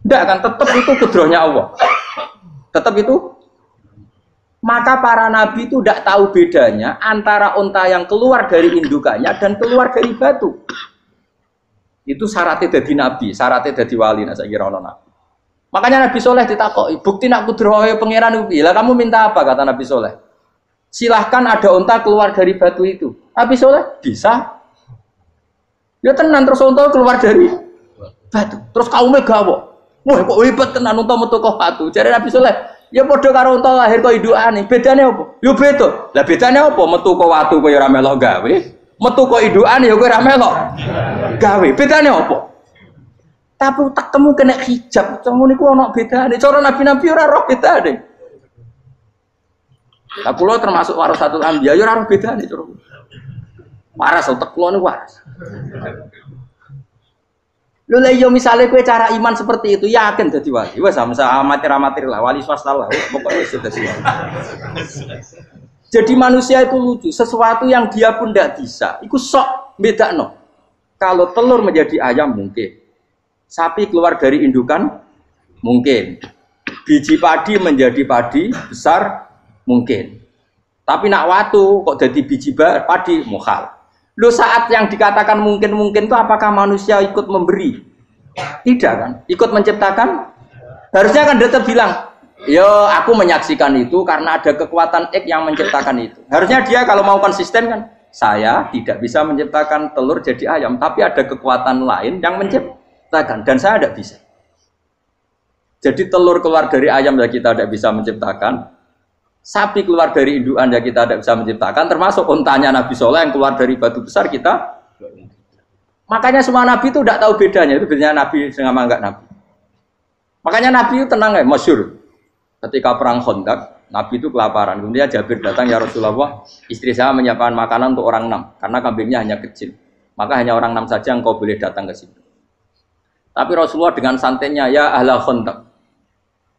Enggak kan? Tetap itu kudrohnya Allah. Tetap itu. Maka para nabi itu tidak tahu bedanya antara onta yang keluar dari indukannya dan keluar dari batu. Itu syaratnya jadi nabi, syaratnya jadi wali. Nah, saya kira orang nabi. Makanya Nabi Soleh ditakoki, bukti nak kudrohe pangeran ubi. Lah kamu minta apa kata Nabi Soleh? Silahkan ada unta keluar dari batu itu. Nabi Soleh bisa. Ya tenan terus unta keluar dari batu. Terus kaumnya gawo. Wah kok hebat tenan unta metu kok batu. Jare Nabi Soleh, ya padha karo unta lahir kok indukane. Bedane apa? Ya beda. Lah bedane apa? Metu kok watu kok ya ora melok gawe. Metu kok indukane ya kowe ora melok gawe. Bedane apa? Tapi tak temu kena hijab, temu niku ana bedane. Cara nabi-nabi ora roh bedane. Lah kula termasuk warasatul anbiya ya ora roh bedane cara. Waras utek kula niku waras. Lho lha yo misale kowe cara iman seperti itu yakin dadi wali. Wes sama amatir-amatir lah, wali swasta lah. Pokoknya wis dadi wali. Jadi manusia itu lucu, sesuatu yang dia pun tidak bisa. Iku sok bedakno. Kalau telur menjadi ayam mungkin. Sapi keluar dari indukan mungkin, biji padi menjadi padi besar mungkin, tapi nak watu kok jadi biji padi mukhal. Lo saat yang dikatakan mungkin itu apakah manusia ikut memberi? Tidak kan? Ikut menciptakan? Harusnya kan tetap bilang, yo aku menyaksikan itu karena ada kekuatan X yang menciptakan itu. Harusnya dia kalau mau konsisten kan, saya tidak bisa menciptakan telur jadi ayam, tapi ada kekuatan lain yang menciptakan. Dan saya tidak bisa. Jadi telur keluar dari ayam ya kita tidak bisa menciptakan. Sapi keluar dari indukan ya kita tidak bisa menciptakan. Termasuk untanya Nabi Soleh yang keluar dari batu besar kita. Makanya semua Nabi itu tidak tahu bedanya. Itu bedanya Nabi dengan enggak Nabi. Makanya Nabi itu tenang ya, masyhur. Ketika perang Khandaq, Nabi itu kelaparan. Kemudian Jabir datang, ya Rasulullah, istri saya menyiapkan makanan untuk orang 6. Karena kambingnya hanya kecil. Maka hanya orang 6 saja yang kau boleh datang ke sini. Tapi Rasulullah dengan santainya, ya ahlal Khandaq.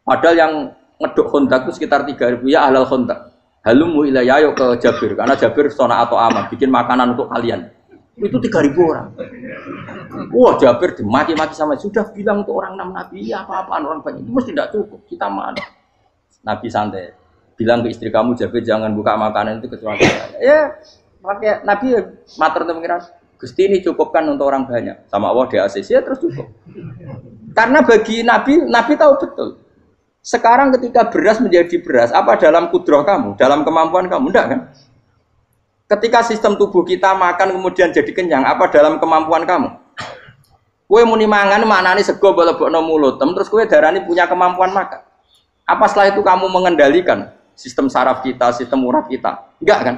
Padahal yang ngeduk Khandaq itu sekitar 3.000, ya ahlal Khandaq. Halumu ilayya, ayo ke Jabir. Karena Jabir sona atau aman, bikin makanan untuk kalian. Itu 3.000 orang. Wah Jabir dimaki-maki sama, sudah bilang untuk orang 6 Nabi, ya apa-apaan orang banyak. Itu mesti tidak cukup, kita mana. Nabi santai. Bilang ke istri kamu, Jabir jangan buka makanan itu kecuali saya. Ya, pakai Nabi matur untuk pengiran. Gusti ini cukupkan untuk orang banyak. Sama Allah di ACC ya terus cukup. Karena bagi Nabi, Nabi tahu betul. Sekarang ketika beras menjadi beras, apa dalam kudroh kamu, dalam kemampuan kamu? Enggak kan? Ketika sistem tubuh kita makan kemudian jadi kenyang, apa dalam kemampuan kamu? Kue muni mangan maknane sego bolebokno mulut, terus kue darani punya kemampuan makan. Apa setelah itu kamu mengendalikan sistem saraf kita, sistem urat kita? Enggak kan?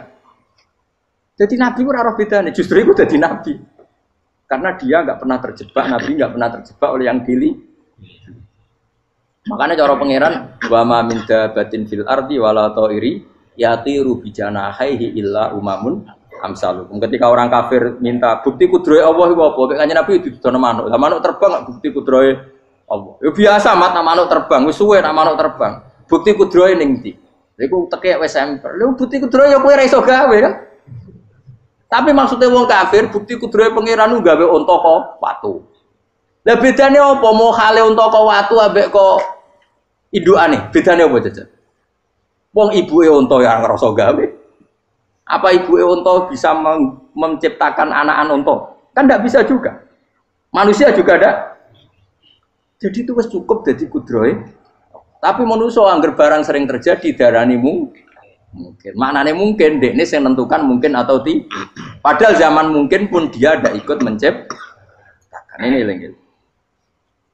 Jadi Nabi itu ora bedane, justru itu jadi Nabi. Karena dia enggak pernah terjebak, Nabi enggak pernah terjebak oleh yang dili. Makanya cara pangeran wa ma min dabatin fil ardi wala ta'iri yatiru bijanahihi illa umamun amsalukum. Ketika orang kafir minta bukti kudrohe Allah iku apa? Kayak Kanjeng Nabi didono manuk. Lah manuk terbang bukti kudrohe Allah. Ya biasa mat manuk terbang, wis suwe nak manuk terbang. Bukti kudrohe ning ndi? Iku tekek wis emper. Lha bukti kudrohe ya kowe ra iso gawe kan? Tapi maksudnya wong kafir bukti kudrohe pangeran ku gawe unta kok watu. Lah bedane apa mau hale unta kok watu ambek kok indukane? Bedane apa jajan? Wong ibuke unta ya ngrasa gawe. Apa ibuke unta bisa menciptakan anak-anak unta? Kan tidak bisa juga. Manusia juga ada. Jadi itu wis cukup dadi kudrohe. Tapi manusia angger barang sering terjadi darani mungkin. Maknane mungkin dekne sing nentukan mungkin atau tidak. Padahal zaman mungkin pun dia ada ikut menciptakan. Ini lagi.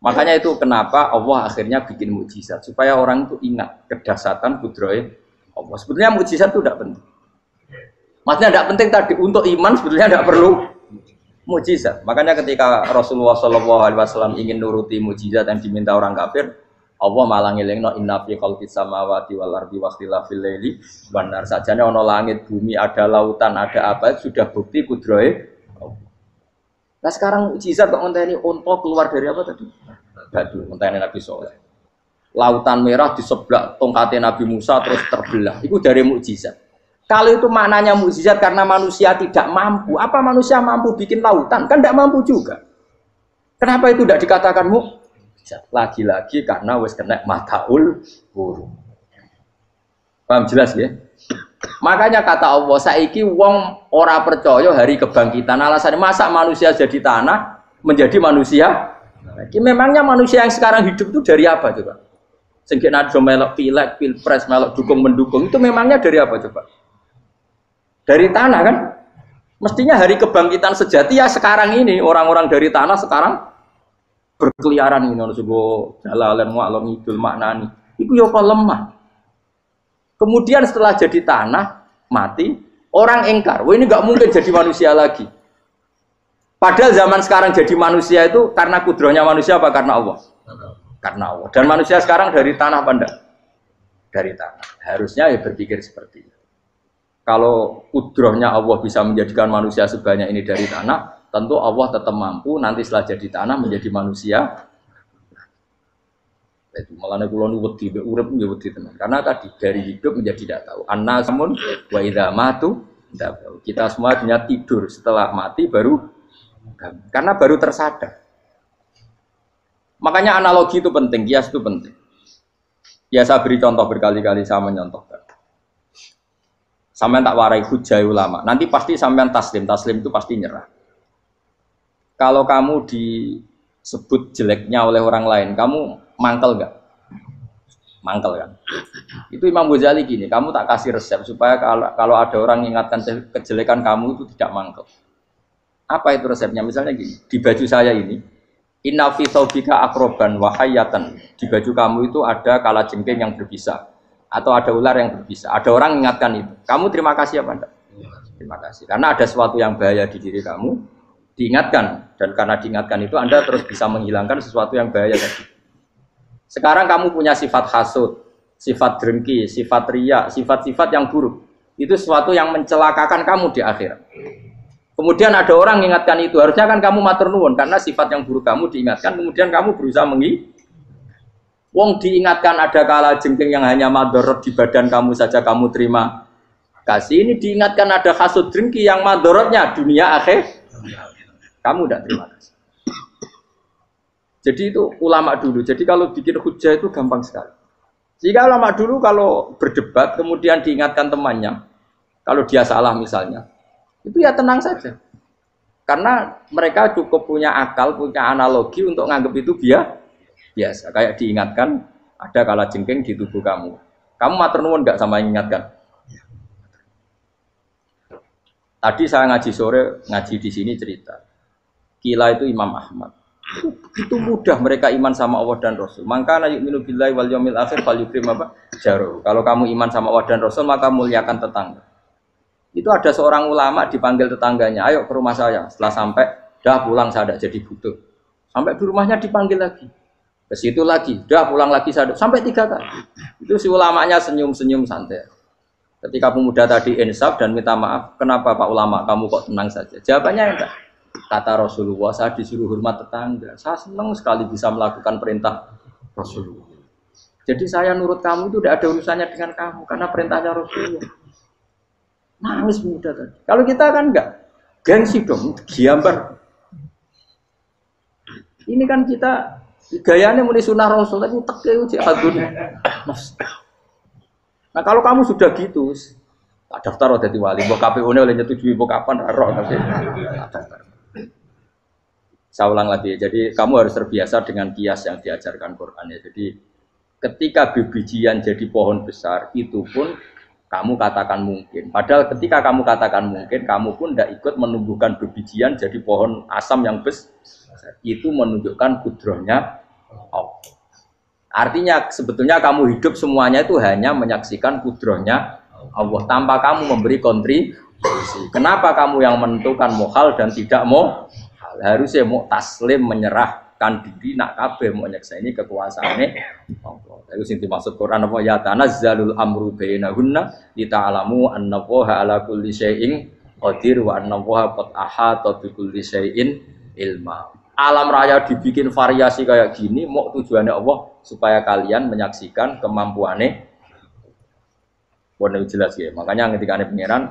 Makanya itu kenapa Allah akhirnya bikin mukjizat supaya orang itu ingat kedahsyatan kudrohe Allah. Sebetulnya mukjizat itu tidak penting. Maksudnya tidak penting tadi untuk iman sebetulnya tidak perlu mukjizat. Makanya ketika Rasulullah SAW ingin nuruti mukjizat yang diminta orang kafir, Allah malah ngelingno inna fi khalqis samawati wal ardi wa ikhtilafil laili wan nar. Sajane ana langit, bumi, ada lautan, ada apa sudah bukti kudrohe. Nah sekarang mukjizat kok ngenteni unta keluar dari apa tadi? Batu, ngenteni Nabi Saleh. Lautan merah di sebelah tongkatnya Nabi Musa terus terbelah. Itu dari mukjizat. Kalau itu maknanya mukjizat karena manusia tidak mampu, apa manusia mampu bikin lautan? Kan tidak mampu juga. Kenapa itu tidak dikatakan mukjizat? Lagi-lagi karena wis kena mataul burung. Paham jelas ya? Makanya kata Allah, saiki wong ora percaya hari kebangkitan. Alasannya masa manusia jadi tanah menjadi manusia? Memangnya manusia yang sekarang hidup itu dari apa coba? Sehingga ada melok pilek, pilpres, melok dukung mendukung itu memangnya dari apa coba? Dari tanah kan? Mestinya hari kebangkitan sejati ya sekarang ini orang-orang dari tanah sekarang berkeliaran ini ono sugo jalalan mu'alam idul maknani. Iku yo kok lemah. Kemudian setelah jadi tanah mati, orang engkar. Wah ini nggak mungkin jadi manusia lagi. Padahal zaman sekarang jadi manusia itu karena kudrohnya manusia apa karena Allah? Karena Allah. Dan manusia sekarang dari tanah apa enggak? Dari tanah. Harusnya ya berpikir seperti itu. Kalau kudrohnya Allah bisa menjadikan manusia sebanyak ini dari tanah, tentu Allah tetap mampu nanti setelah jadi tanah menjadi manusia. Itu malah kula nu wedi urip nggih wedi tenan. Karena tadi dari hidup menjadi tidak tahu. Annasamun wa idza matu tidak tahu. Kita semua hanya tidur setelah mati baru karena baru tersadar. Makanya analogi itu penting, kias itu penting. Ya saya beri contoh berkali-kali saya menyontohkan. Sampean tak warai hujah ulama. Nanti pasti sampean taslim itu pasti nyerah. Kalau kamu disebut jeleknya oleh orang lain, kamu mangkel nggak? Mangkel kan? Itu Imam Ghazali gini, kamu tak kasih resep supaya kalau ada orang mengingatkan kejelekan kamu itu tidak mangkel. Apa itu resepnya? Misalnya gini, di baju saya ini, inna fi thawbika akroban wahayatan. Di baju kamu itu ada kalajengking yang berbisa atau ada ular yang berbisa. Ada orang mengingatkan itu. Kamu terima kasih apa enggak? Terima kasih. Karena ada sesuatu yang bahaya di diri kamu, diingatkan. Dan karena diingatkan itu Anda terus bisa menghilangkan sesuatu yang bahaya tadi. Sekarang kamu punya sifat hasud, sifat dengki, sifat riya, sifat-sifat yang buruk. Itu sesuatu yang mencelakakan kamu di akhirat. Kemudian ada orang mengingatkan itu, harusnya kan kamu matur nuwun karena sifat yang buruk kamu diingatkan, kemudian kamu berusaha Wong diingatkan ada kalajengking yang hanya madorot di badan kamu saja kamu terima kasih. Ini diingatkan ada hasud dengki yang madorotnya dunia akhir, kamu tidak terima kasih. Jadi itu ulama dulu. Jadi kalau bikin hujah itu gampang sekali. Jika ulama dulu kalau berdebat kemudian diingatkan temannya, kalau dia salah misalnya, itu ya tenang saja. Karena mereka cukup punya akal, punya analogi untuk nganggap itu biasa. Kayak diingatkan ada kalajengking di tubuh kamu. Kamu matur nuwun enggak sama yang ingatkan? Tadi saya ngaji sore, ngaji di sini cerita. Kila itu Imam Ahmad. Begitu mudah mereka iman sama Allah dan Rasul. Maka yu'minu billahi wal yaumil akhir falyukrim apa? Jaruh. Kalau kamu iman sama Allah dan Rasul maka muliakan tetangga. Itu ada seorang ulama dipanggil tetangganya, ayo ke rumah saya. Setelah sampai, dah pulang saya tidak jadi butuh. Sampai di rumahnya dipanggil lagi. Ke situ lagi, udah pulang lagi sampai 3 kali. Itu si ulamanya senyum-senyum santai. Ketika pemuda tadi insaf dan minta maaf, kenapa Pak Ulama kamu kok tenang saja? Jawabannya enggak. Kata Rasulullah, saya disuruh hormat tetangga. Saya senang sekali bisa melakukan perintah Rasulullah. Jadi saya nurut kamu itu tidak ada urusannya dengan kamu karena perintahnya Rasulullah. Nangis pemuda tadi. Kalau kita kan enggak, gengsi dong, giambar. Ini kan kita gayanya muni sunnah Rasul tapi teke uji hadun. Nah kalau kamu sudah gitu, tak daftar jadi wali. Mbok KPU-ne oleh nyetujui mbok kapan roh tapi. Saya ulang lagi. Jadi kamu harus terbiasa dengan kias yang diajarkan Quran ya. Jadi ketika bibijian jadi pohon besar itu pun kamu katakan mungkin. Padahal ketika kamu katakan mungkin, kamu pun tidak ikut menumbuhkan bibijian jadi pohon asam yang besar. Itu menunjukkan kudrohnya Allah. Artinya sebetulnya kamu hidup semuanya itu hanya menyaksikan kudrohnya Allah tanpa kamu memberi kontribusi. Kenapa kamu yang menentukan mau hal dan tidak mau hal? Harusnya mau taslim menyerahkan diri nak kabeh mau nyakseni kekuasaane Allah. Itu sing dimaksud Quran apa ya tanazzalul amru bainahunna lita'lamu annallaha ala kulli syai'in qadir wa annallaha qad ahata bi kulli syai'in ilma. Alam raya dibikin variasi kayak gini, mau tujuannya Allah supaya kalian menyaksikan kemampuannya. Boleh jelas ya. Makanya ketika ada pangeran,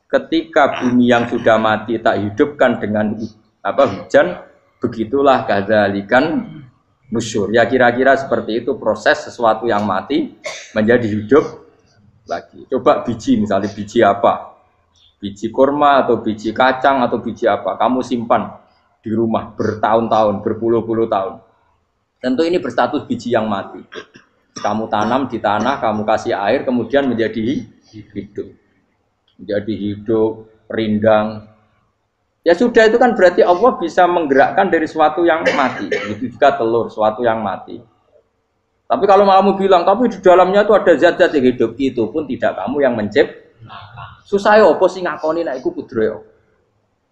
ketika bumi yang sudah mati tak hidupkan dengan hujan, begitulah kadzalikan nusyur. Ya kira-kira seperti itu proses sesuatu yang mati menjadi hidup lagi. Coba biji, misalnya biji apa? Biji kurma atau biji kacang atau biji apa? Kamu simpan di rumah bertahun-tahun, berpuluh-puluh tahun. Tentu ini berstatus biji yang mati. Kamu tanam di tanah, kamu kasih air, kemudian menjadi hidup. Menjadi hidup, rindang. Ya sudah, itu kan berarti Allah bisa menggerakkan dari sesuatu yang mati. Itu juga telur, sesuatu yang mati. Tapi kalau kamu bilang, tapi di dalamnya itu ada zat-zat yang hidup, itu pun tidak kamu yang menciptakan. Susah ya, apa sih ngakoni nak iku kudrohe.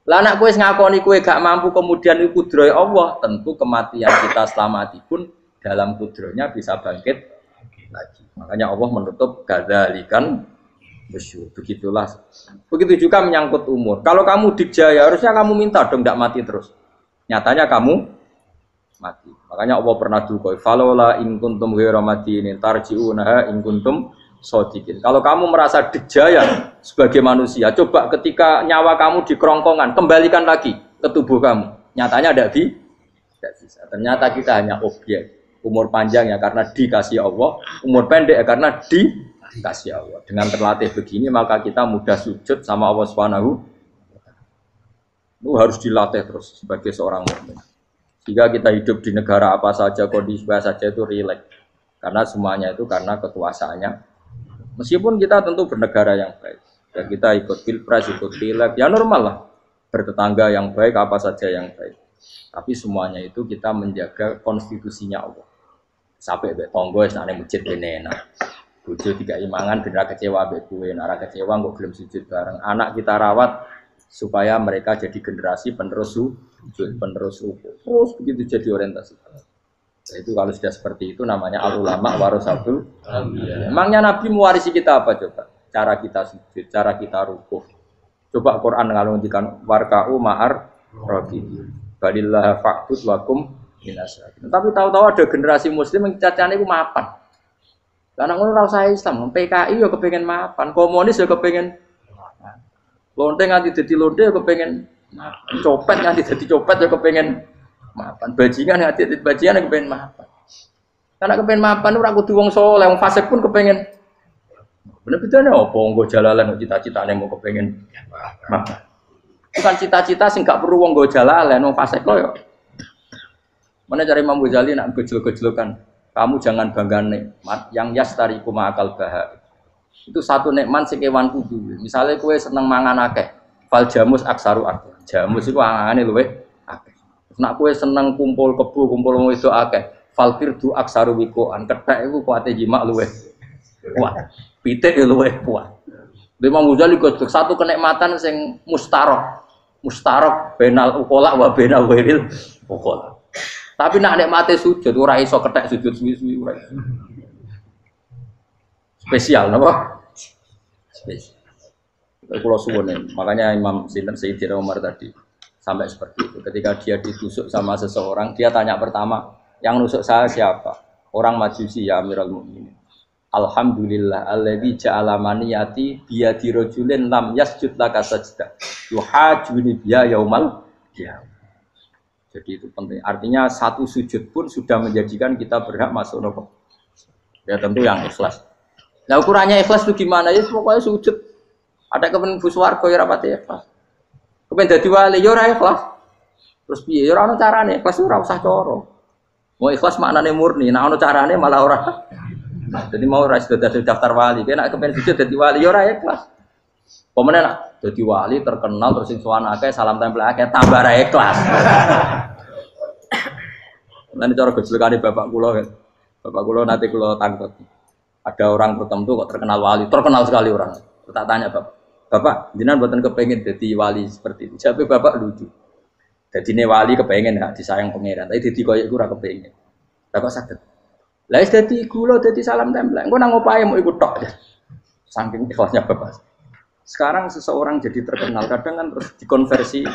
Lah anak kowe ngakoni kowe gak mampu kemudian iku kudrohe Allah, tentu kematian kita selamati pun dalam kudrohnya bisa bangkit lagi. Makanya Allah menutup kadzalikan nusyur. Begitulah. Begitu juga menyangkut umur. Kalau kamu dijaya harusnya kamu minta dong tidak mati terus. Nyatanya kamu mati. Makanya Allah pernah dukoi falola in kuntum ghairu madinin tarji'unaha in kuntum shodiqin. Kalau kamu merasa dijaya sebagai manusia, coba ketika nyawa kamu di kerongkongan, kembalikan lagi ke tubuh kamu. Nyatanya tidak bisa. Ternyata kita hanya objek. Umur panjang ya karena dikasih Allah, umur pendek ya karena dikasih Allah. Dengan terlatih begini maka kita mudah sujud sama Allah Subhanahu. Itu harus dilatih terus sebagai seorang mukmin. Jika kita hidup di negara apa saja, kondisi apa saja itu rileks. Karena semuanya itu karena kekuasaannya. Meskipun kita tentu bernegara yang baik, ya kita ikut pilpres, ikut pileg, ya normal lah. Bertetangga yang baik, apa saja yang baik. Tapi semuanya itu kita menjaga konstitusinya Allah. Sampai tonggo isane masjid kene enak. Bojo tiga imangan bener kecewa mbek kowe, nek kecewa kok gelem sujud bareng. Anak kita rawat supaya mereka jadi generasi penerus sujud, penerus rukuk. Terus begitu jadi orientasi. Itu kalau sudah seperti itu namanya al-ulama warasatul anbiya. Emangnya Nabi mewarisi kita apa coba? Cara kita sujud, cara kita rukuk. Coba Quran ngalungkan warka'u ma'ar raqiin. Balillah fa'bud wakum minasyakirin. Tapi tahu-tahu ada generasi muslim yang cacane iku mapan. Karena ngono ora usah Islam, PKI yo kepengin mapan, komunis yo kepengin lonte nganti dadi lonte yo kepengin copet nganti dadi copet yo kepengin mapan, bajingan nganti dadi bajingan yo kepengin mapan. Karena kepengin mapan ora kudu wong saleh, wong fasik pun kepengin. Bener-bener apa nggo jalalan cita-citane mau kepengin mapan. Bukan cita-cita sing gak perlu wong nggo jalalan, wong fasik kok yo. Mana cari Imam Ghazali nak gejlok-gejlokan. Kamu jangan bangga nikmat yang yastariku ma'akal bahar. Itu satu nikmat sing kewan kudu. Misalnya kowe seneng mangan akeh, fal jamus aksaru akeh. Jamus iku angane luwih akeh. Nek kowe seneng kumpul kebo, kumpul wong wedok akeh, fal firdu aksaru wikoan. Kethek iku kuwate jimak luwih kuat. Pitik ya luwih kuat. Imam Ghazali gojlok satu kenikmatan sing mustarok. Mustarok benal ukola wa benal wiril ukola. Tapi nak nikmate sujud ora iso kethek sujud suwi-suwi ora. Spesial napa? Spesial. Kalau suwun makanya Imam Sinten Sayyidina Umar tadi sampai seperti itu. Ketika dia ditusuk sama seseorang, dia tanya pertama, yang nusuk saya siapa? Orang Majusi ya Amirul Mukminin. Alhamdulillah alladzi ja'ala maniyati biyadi rajulin lam yasjud laka sajda. Yuhajuni biya yaumal qiyamah. Jadi itu penting. Artinya satu sujud pun sudah menjadikan kita berhak masuk neraka. Ya tentu yang ikhlas. Nah ukurannya ikhlas itu gimana? Ya pokoknya sujud. Ada kepen buswarga ya rapati ikhlas. Kepen dadi wali ya ora ikhlas. Terus piye? Ya ora ono carane. Ikhlas ora usah cara. Mau ikhlas maknane murni. Nah ono carane malah ora. Jadi mau ora sudah dadi daftar wali. Kena kepen sujud dadi wali ya ora ikhlas. Pemene nak dadi wali terkenal terus sing sowan akeh salam tempel akeh tambah ra ikhlas. Lan cara gejolakane bapak kula kan. Bapak kula nanti kula tangkep. Ada orang tertentu kok terkenal wali, terkenal sekali orang. Tak tanya bapak, jenengan mboten kepengin dadi wali seperti itu. Jawabe bapak lucu. Dadine wali kepengin hak disayang pangeran, tapi dadi koyo iku ora kepengin. Bapak saged. Lah wis dadi kula dadi salam tempel. Engko nang opahe mau ikut tok. Saking ikhlasnya bapak. Sekarang seseorang jadi terkenal, kadang kan terus dikonversi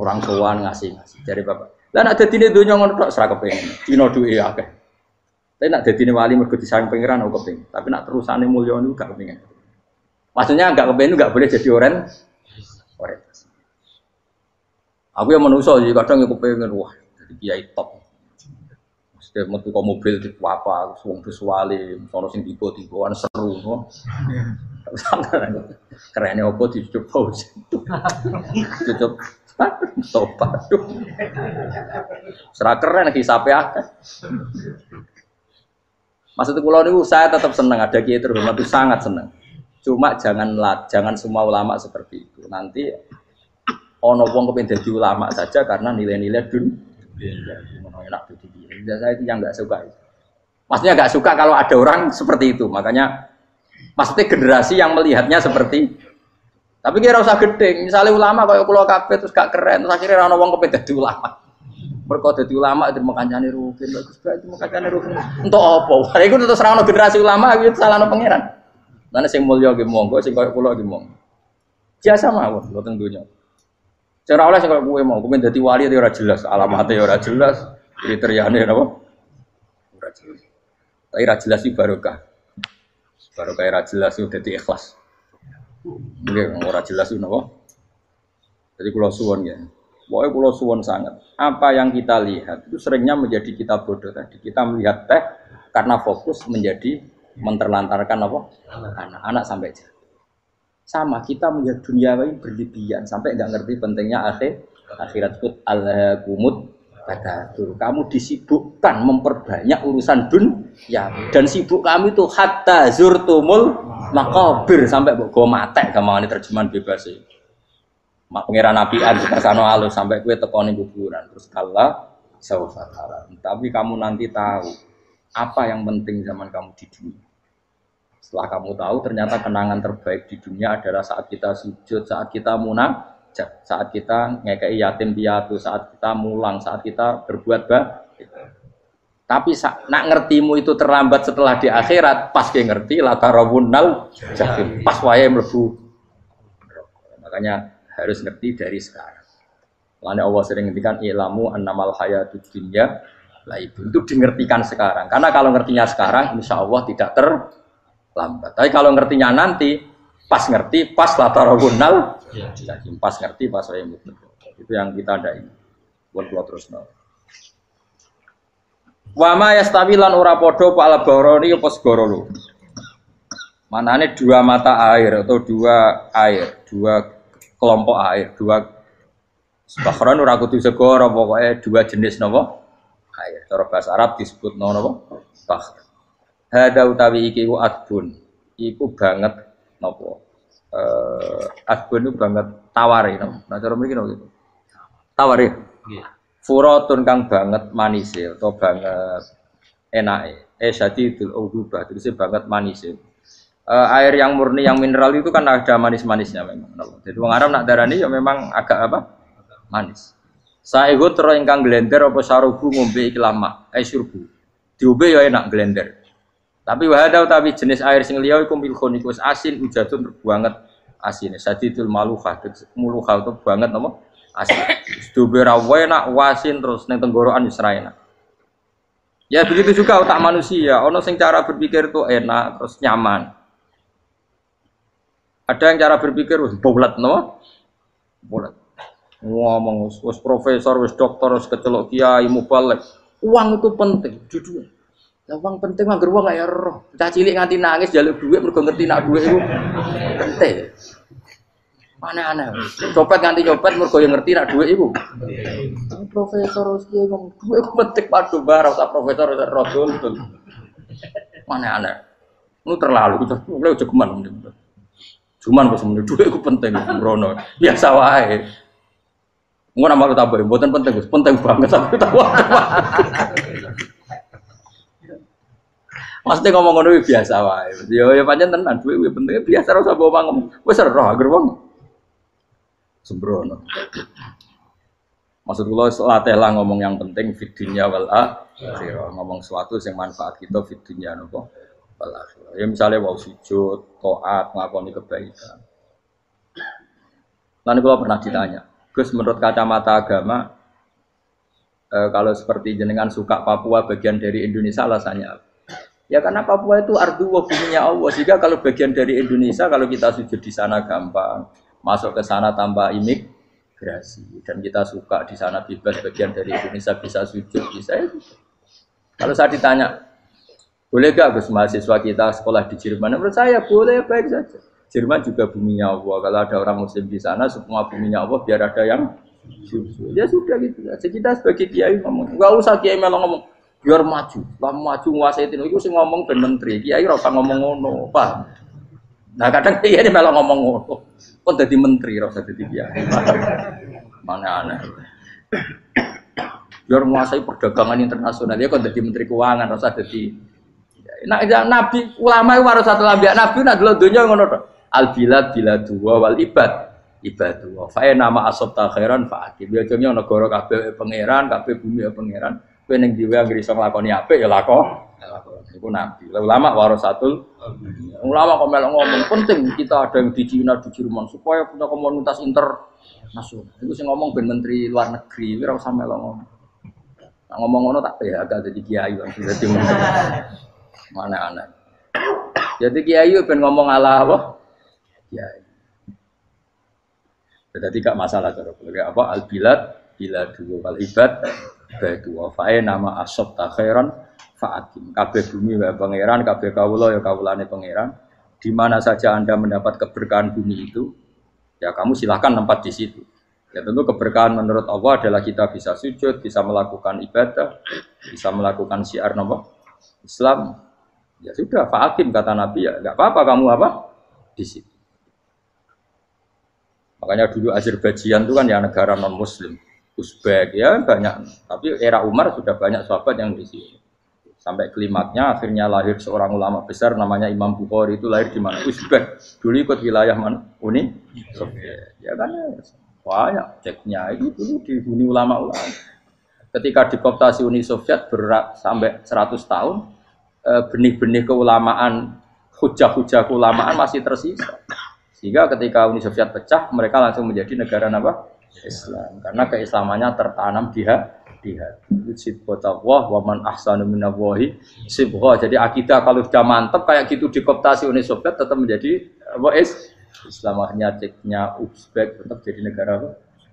orang sowan ngasih dari bapak. Lah nak dadine donya ngono tok ora kepengin. Dino duwe akeh. Tapi nak dadine wali mergo disayang pangeran aku kepengin. Tapi nak terusane mulya niku gak kepengin. Maksudnya enggak kepengin enggak boleh jadi orang. Aku yang manusa jadi kadang aku kepengin wah jadi kiai top. Mesti metu kok mobil tipe apa, wong visuale, sono sing tiba-tibaan seru no. Kerennya apa dicucuk pause. Cucuk tobat. Serah keren hisabe akeh. Maksud kula niku saya tetap senang ada kiai terhormat itu sangat senang. Cuma jangan semua ulama seperti itu. Nanti ono wong kepen dadi ulama saja karena nilai-nilai enak dadi. Saya itu yang enggak suka. Maksudnya enggak suka kalau ada orang seperti itu. Makanya maksudnya generasi yang melihatnya seperti tapi kira usah gede. Misalnya ulama kayak kula kabeh terus gak keren, terus akhirnya ana wong kepen dadi ulama. Mergo dadi ulama itu mekancane rugen, bagus bae mekancane rugen. Entuk apa? Wah iku terus ra ono generasi ulama iki salahno pangeran. Lan sing mulya ki monggo, sing kaya kula ki monggo. Biasa mawon mboten donya. Cara oleh sing kaya kowe mau, kowe dadi wali ora jelas, alamate ora jelas, kriteriane napa? Ora jelas. Tapi ra jelas iki barokah. Barokah ra jelas itu dadi ikhlas. Nggih, ora jelas itu napa? Jadi kula suwun ya. Pokoknya kula suwun sangat. Apa yang kita lihat itu seringnya menjadi kita bodoh tadi. Kita melihat teh karena fokus menjadi menterlantarkan apa? Anak-anak sampai jatuh. Sama kita melihat dunia ini berlebihan sampai enggak ngerti pentingnya akhirat itu alhaqumut takatsur. Kamu disibukkan memperbanyak urusan dunia dan sibuk kami itu hatta zurtumul maqabir sampai mbok go matek gamane terjemahan bebas iki. Mak pangeran nabian dikasano alus sampai kowe teko ning kuburan terus kala saufa tara. Tapi kamu nanti tahu apa yang penting zaman kamu di dunia. Setelah kamu tahu ternyata kenangan terbaik di dunia adalah saat kita sujud, saat kita munajat, saat kita ngekei yatim piatu, saat kita mulang, saat kita berbuat baik. Tapi nak ngertimu itu terlambat setelah di akhirat, pas dia ngerti latarawunnal jahim, pas wae mlebu. Makanya harus ngerti dari sekarang. Makanya Allah sering ngendikan ilamu annamal hayatud dunya laibun, itu dingertikan sekarang. Karena kalau ngertinya sekarang insya Allah tidak terlambat. Tapi kalau ngertinya nanti pas ngerti, pas latarawunnal jahim, pas ngerti, pas wae mlebu. Itu yang kita ada ini. Buat terus no. Wa ma yastawi lan ora padha pal baroni apa segara lho. Manane dua mata air atau dua air, dua kelompok air, dua bahron ora kudu segara, pokoke dua jenis napa? Air. Cara bahasa Arab disebut napa? Bahr. Hada utawi iki ku adbun. Iku banget napa? Adbun itu banget taware napa? Nah cara mriki napa gitu. Taware. Nggih. Furatun kang banget manise atau banget enake. Syadidul ubah, terus banget manise. Air yang murni yang mineral itu kan ada manis-manisnya memang. Jadi wong Arab nak darani ya memang agak apa? Manis. Saehu tero ingkang glender apa sarubu ngombe iki lama, surbu. Diombe ya enak glender. Tapi wahada utawi jenis air sing liya iku milkhun iku asin ujatun banget asine. Sadidul maluha itu banget apa? Asin. Diombe ra enak wasin terus ning tenggorokan wis ra enak. Ya begitu juga otak manusia, ono sing cara berpikir itu enak terus nyaman. Ada yang cara berpikir wis bulet no? Bulet. Ngomong wis profesor, wis dokter, wis kecelok kiai mubalek. Uang itu penting, jujur. Ya uang penting mangger wong kaya roh. Cah cilik nganti nangis njaluk dhuwit mergo ngerti nak dhuwit iku penting. Aneh-aneh. Copet nganti copet mergo yang ngerti nak dhuwit iku. Profesor wis kiai ngomong dhuwit iku penting padu barang sak profesor wis rodol. Aneh-aneh. Lu terlalu mulai jogeman. Cuman wis muni dhuwit iku penting brono. Biasa wae. Ngono malu tambah, mboten penting, penting banget aku tahu. Mesti ngomong ngono biasa wae. Ya pancen tenan duwe penting biasa ora usah bawa ngomong. Wis roh agar wong sembrono. Maksud kula latih lah ngomong yang penting fid dunya wal akhirah. Ngomong sesuatu yang manfaat kita fid dunya napa wal akhirah. Ya misale wau sujud, taat, ngakoni kebaikan. Lan kula pernah ditanya, Gus, menurut kacamata agama, kalau seperti jenengan suka Papua bagian dari Indonesia alasannya apa? Ya karena Papua itu ardu wa buminya Allah. Sehingga kalau bagian dari Indonesia, kalau kita sujud di sana gampang, masuk ke sana tanpa imigrasi, dan kita suka di sana bebas bagian dari Indonesia bisa sujud, bisa itu. Kalau saya ditanya, boleh gak Gus mahasiswa kita sekolah di Jerman? Menurut saya boleh, baik saja. Jerman juga buminya Allah. Kalau ada orang Muslim di sana, semua buminya Allah biar ada yang ya sudah gitu. Jadi kita sebagai kiai ngomong, nggak usah kiai malah ngomong biar maju, lah maju nguasai itu sih ngomong ben menteri. Kiai rasa ngomong ngono, pak. Nah kadang kiai ini malah ngomong ngono, kok jadi menteri rasa jadi kiai. Mana aneh. Biar menguasai perdagangan internasional, dia kok jadi menteri keuangan rasa jadi. Nah nabi ulama itu harus satu nabi nak dulu dunia ngono tuh. Al bilad biladu wal ibad ibadu wa fa nama asabta khairan fa ati biasanya negara kabeh pangeran kabeh bumi pangeran kowe ning dhewe anggere iso nglakoni apik ya lakon iku nabi ulama warasatul ulama kok melok ngomong penting kita ada yang di Cina di Jerman supaya punya komunitas internasional itu sing ngomong ben menteri luar negeri ora usah melok ngomong nah, ngomong ngono tak ya agak jadi kiai wong dadi menteri mana aneh jadi kiai ben ngomong ala apa ya, jadi gak masalah cara apa al bilad biladu wal ibad baitu wa fae nama asabta khairan faatim kabeh bumi wae pangeran kabeh kawula ya kawulane pangeran di mana saja Anda mendapat keberkahan bumi itu ya kamu silahkan tempat di situ ya tentu keberkahan menurut Allah adalah kita bisa sujud bisa melakukan ibadah bisa melakukan syiar nama Islam ya sudah faatim kata Nabi ya enggak apa-apa kamu apa di situ. Makanya dulu Azerbaijan itu kan ya negara non Muslim, Uzbek ya banyak. Tapi era Umar sudah banyak sahabat yang di sini. Sampai klimaknya akhirnya lahir seorang ulama besar namanya Imam Bukhari itu lahir di mana? Uzbek. Dulu ikut wilayah mana? Uni Soviet. Ya kan banyak ceknya itu dulu dihuni ulama-ulama. Ketika dikooptasi Uni Soviet berat sampai 100 tahun, benih-benih keulamaan, hujah-hujah keulamaan masih tersisa. Sehingga ketika Uni Soviet pecah, mereka langsung menjadi negara apa? Islam. Karena keislamannya tertanam di hati. Sibghatullah wa man ahsanu minallahi sibghah. Jadi akidah kalau sudah mantap kayak gitu dikooptasi Uni Soviet tetap menjadi apa? Islam. Akhirnya ceknya Uzbek tetap jadi negara apa?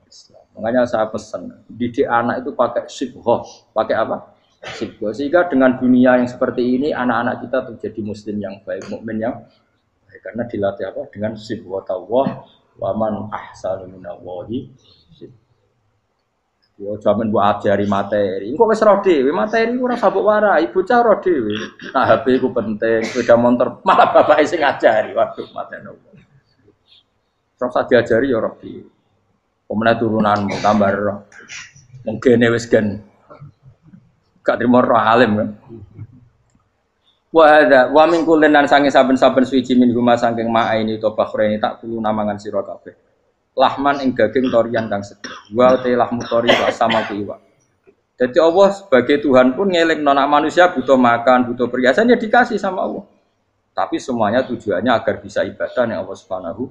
Islam. Makanya saya pesan, didik anak itu pakai sibghah. Pakai apa? Sibghah. Sehingga dengan dunia yang seperti ini anak-anak kita terjadi muslim yang baik, mukmin yang karena dilatih apa dengan sibghatullah wa man ahsanu minallahi yo jaman buat ajari materi kok wis ro dhewe materi ora sabuk warai bocah ro dhewe nah HP ku penting sepeda motor malah bapake sing ngajari waduh mateni terus diajari yo ro dhewe pemene turunan tambah ro mungkin wis gen gak trimo ro alim kan wa min kullin lan sange saben-saben suci min huma saking ma'aini to bakhreni tak kulo namangan sira kabeh lahman ing daging torian kang seger. Wa te lahmu tori wa sama iwak. Jadi Allah sebagai Tuhan pun ngeleng nona manusia butuh makan, butuh perhiasan ya dikasih sama Allah. Tapi semuanya tujuannya agar bisa ibadah yang Allah Subhanahu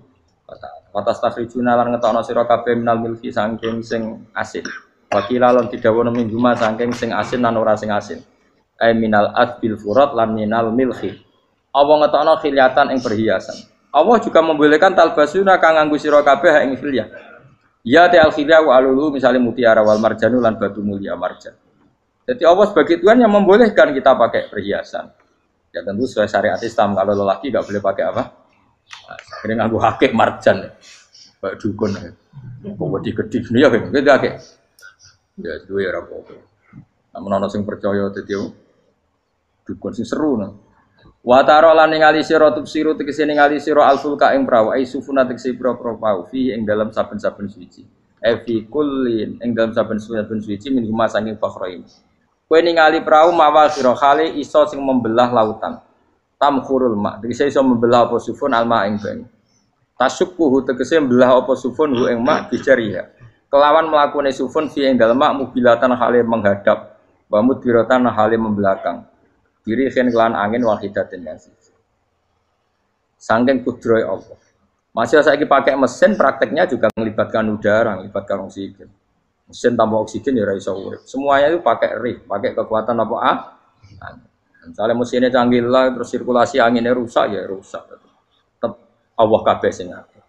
wa taala. Wa tastakhrijuna lan ngetokno sira kabeh minal milki saking sing asin. Wakila lan didhawuhna min huma saking sing asin lan ora sing asin. Ai minal adbil furat lan minal milki. Allah ngetokno khiliatan ing perhiasan. Allah juga membolehkan talbasuna kang nganggo sira kabeh ing khilyah. Ya ta'al khilya wa alulu misalnya mutiara wal marjanu lan batu mulia marjan. Jadi Allah sebagai Tuhan yang membolehkan kita pakai perhiasan. Ya tentu sesuai syariat Islam. Kalau lelaki enggak boleh pakai apa? Akhirnya nganggo hakik marjan. Kayak dukun. Kok digedhi ya kan. Gitu hakik. Ya duwe ora apa-apa. Namun ana sing percaya dadi dukun sing seru nah. Wa taro lan ningali sira tubsiru tegese ningali sira alfulka ing prawa ai sufuna tegese pro-pro pau fi ing dalam saben-saben suci. Fi kullin ing dalam saben-saben suci min huma sanging fakhrain. Kowe ningali prau mawal sira khali iso sing membelah lautan. Tamkhurul ma tegese iso membelah apa sufun alma ing banyu. Tasukkuhu tegese membelah apa sufun hu ing ma bijariha. Kelawan mlakune sufun fi ing dalem mak mubilatan hale menghadap wa mudbiratan hale membelakang. Diri khen kelan angin wahidatin yang siji. Sangking kudroy Allah. Masih saiki pakai mesin prakteknya juga melibatkan udara, melibatkan oksigen. Mesin tanpa oksigen ya ora iso urip. Semuanya itu pakai rig, pakai kekuatan apa Misalnya mesinnya canggih lah, terus sirkulasi anginnya rusak ya rusak. Tetap Allah kabeh sing ngatur.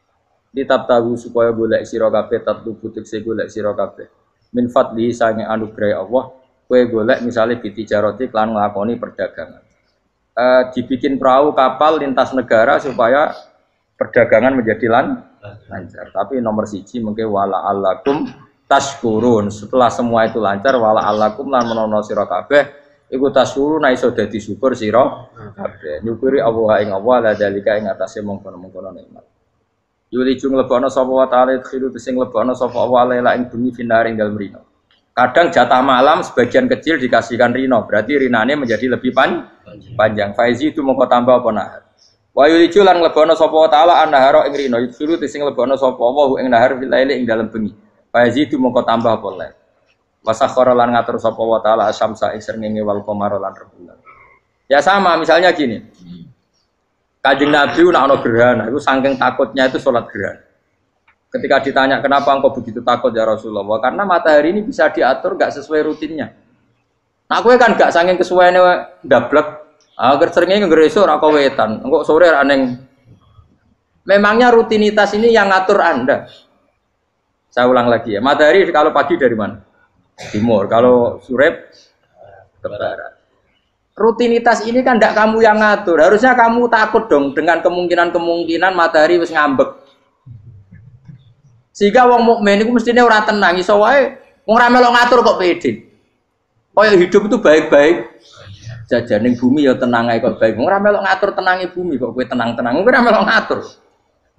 Ditab tahu supaya golek sira kabeh tatlubu tekse golek sira kabeh. Min fadli sange anugerah Allah. Kue golek misalnya bitijaroti klan nglakoni perdagangan. Dibikin perahu kapal lintas negara supaya perdagangan menjadi lancar. Tapi nomor siji mungkin wala alakum tashkurun. Setelah semua itu lancar wala alakum lan menono sira kabeh iku tashkurun iso dadi syukur sira kabeh. Nyukuri Allah ing Allah la dalika ing atase mongkon-mongkon nikmat. Yuli jung lebono sapa wa ta'ala khiru sing lebono sapa Allah lela ing bumi finaring dalem rino. Kadang jatah malam sebagian kecil dikasihkan rino, berarti rinane menjadi lebih panjang. Faizi itu mongko tambah apa nahar. Wa yulicu lan lebono sapa taala annahara ing rino, yusuru sing lebono sapa wa ing nahar fil laili ing dalem bengi. Faizi itu mongko tambah apa le. Wasakhara lan ngatur sapa wa taala asyamsa ing srengenge wal qamara lan rembulan. Ya sama, misalnya gini. Kanjeng Nabi ana gerhana, itu saking takutnya itu salat gerhana. Ketika ditanya kenapa engkau begitu takut ya Rasulullah, karena matahari ini bisa diatur gak sesuai rutinnya. Nah, aku kan gak saking kesuaiannya dablek, agar seringnya ngeresuk rako wetan, engkau sore aneh. Memangnya rutinitas ini yang ngatur Anda. Saya ulang lagi ya, matahari kalau pagi dari mana? Timur, kalau sore ke barat. Rutinitas ini kan gak kamu yang ngatur, harusnya kamu takut dong dengan kemungkinan matahari wis ngambek. Sehingga wong mukmin iku mestine ora tenang iso wae wong ora melok ngatur kok pede. Kaya hidup itu baik-baik. Jajaning bumi ya tenang ae kok baik. Wong ora melok ngatur tenange bumi kok kowe tenang-tenang. Kowe ora melok ngatur.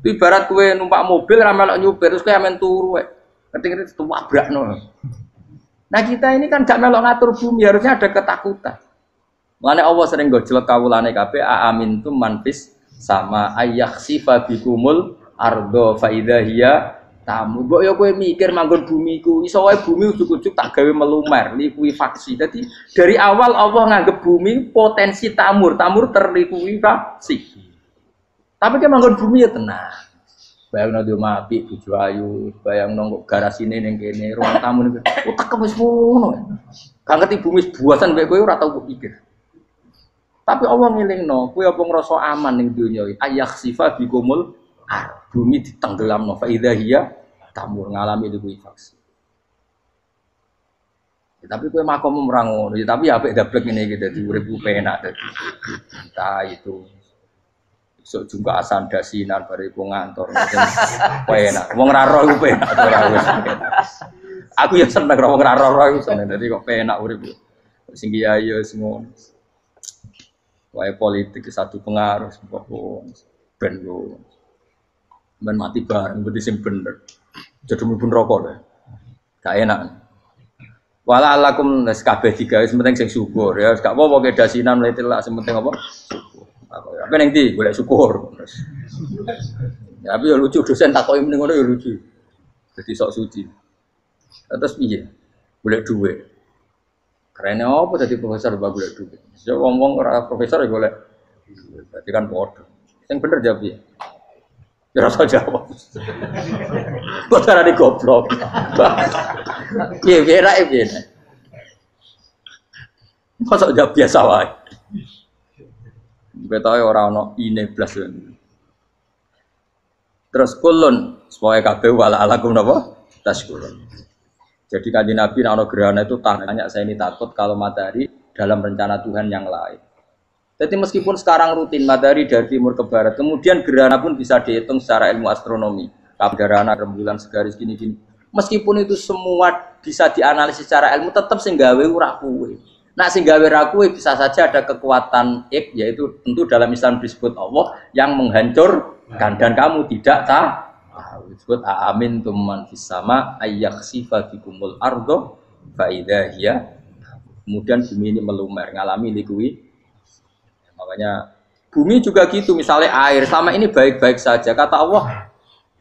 Itu ibarat kowe numpak mobil ora melok nyupir terus kowe amen turu wae. Ngerti-ngerti tabrakno. Nah, kita ini kan gak melok ngatur bumi, harusnya ada ketakutan. Mulane Allah sering gojlek kawulane kabeh aamintum manfis sama ayakhsifa bikumul ardo fa idza hiya tamu, kok ya kowe mikir manggon bumi ku, iso wae bumi ujug-ujug tak gawe melumer, likuifaksi. Jadi dari awal Allah nganggep bumi potensi tamur terlikuifaksi. Tapi kan manggon bumi ya tenang. Bayangno di omah apik bojo ayu, bayangno kok garasine ning kene, ruang tamu niku. Utek wis ngono. Gak ngerti bumi buasan mek kowe ora tau pikir. Tapi Allah ngelingno, kowe apa ngrasa aman ning donya iki? Ayakhsifa bikumul bumi ditenggelamno fa idza hiya tamur ngalami likuifaksi. Tapi kowe makom merang ngono, tapi apik dablek ngene iki dadi urip penak dadi. Entah itu esuk jungka asan dasinan bariku ngantor. Penak. Wong ra roh iku penak ora wis. Aku ya seneng wong ra roh iku seneng dadi kok penak urip. Sing kiai ya semua. Wae politik satu pengaruh pokok ben yo. Ben mati bareng berarti sing bener. Jadi mlebu neraka deh. Gak enak. Wala alakum nes kabeh digawe penting sing syukur ya. Gak apa-apa ke dasinan mlete lah sing penting apa? Apa ning ndi golek syukur. Ya, tapi ya lucu dosen takoki mending ngono ya lucu. Jadi sok suci. Terus piye? Golek duit. Keren apa jadi profesor mbak golek duit. Saya ngomong ora profesor ya golek. Berarti kan bodoh. Yang bener jawab ya. Ya rasa jawab. Kok carane goblok. Piye piye. Masa jawab biasa wae. Betahe ora ana ine blas. Terus kulun supaya kabeh wala alakum napa? Taskulun. Jadi kanjeng Nabi ana gerhana itu tanya saya ini takut kalau matahari dalam rencana Tuhan yang lain. Jadi meskipun sekarang rutin matahari dari timur ke barat, kemudian gerhana pun bisa dihitung secara ilmu astronomi. Gerhana rembulan segaris gini-gini. Meskipun itu semua bisa dianalisis secara ilmu, tetap sing gawe ora kuwe. Nah sing gawe ra kuwe bisa saja ada kekuatan yaitu tentu dalam Islam disebut Allah yang menghancurkan dan kamu tidak tahu. Disebut amin tuman fis sama ayyakhsifa bikumul ardo fa idza hiya. Kemudian bumi ini melumer ngalami likui. Makanya bumi juga gitu, misalnya air selama ini baik-baik saja. Kata Allah,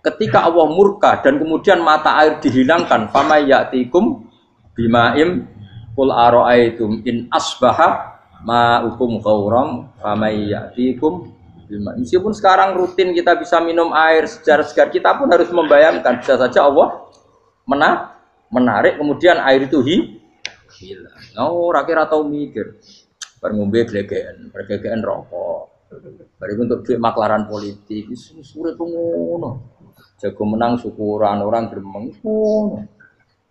ketika Allah murka dan kemudian mata air dihilangkan, fama ya'tikum bima'im qul ara'aitum in asbaha ma'ukum ghauram fama ya'tikum bima'im. Meskipun sekarang rutin kita bisa minum air secara segar, kita pun harus membayangkan bisa saja Allah menarik kemudian air itu hilang. Oh, rakyat atau mikir ngombe glegeken rokok. Bariku untuk duit maklaran politik, sulit ngono. Jago menang syukuran orang gremeng ngono.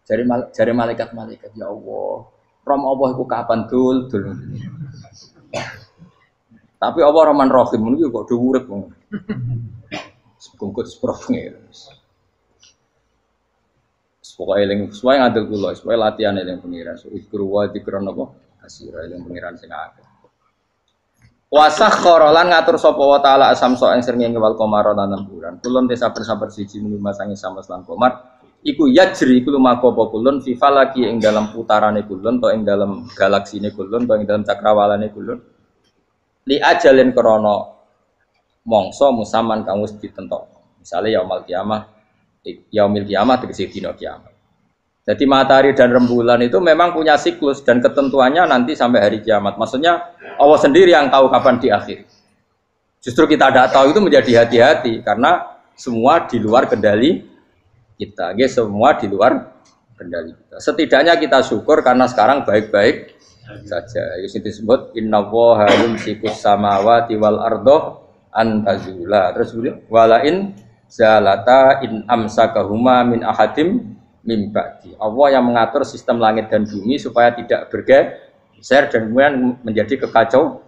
Jare malaikat ya Allah. Rom Allah iku kapan dul. Tapi Allah Rahman Rahim niku kok do urip ngono. Sekungkut seprofe. Pokoke eling suwe ngandel kula, suwe latihan eling pengiran. Ikru wa dikron apa? Asira yang pengiran sing akeh. Wasakhkhara lan ngatur sapa wa taala asamso ing srengenge wal qamara lan bulan. Kulun desa sabar siji mung masangi samas lan qamar. Iku yajri iku lumaku apa kulun fi falaki ing dalam putarane kulun to ing dalam galaksine kulun to ing dalam cakrawalane kulun. Li ajalin krana mangsa musaman kang wis ditentokno. Misale yaumul kiamah tegese dina kiamat. Jadi matahari dan rembulan itu memang punya siklus dan ketentuannya nanti sampai hari kiamat. Maksudnya Allah sendiri yang tahu kapan diakhiri. Justru kita tidak tahu itu menjadi hati-hati karena semua di luar kendali kita. Semua di luar kendali kita. Setidaknya kita syukur karena sekarang baik-baik saja. Itu disebut innallaha yumsikus samawati wal ardo an tazula. Terus walain zalata in amsakahuma min ahadim mimbati. Allah yang mengatur sistem langit dan bumi supaya tidak bergeser dan kemudian menjadi kekacauan.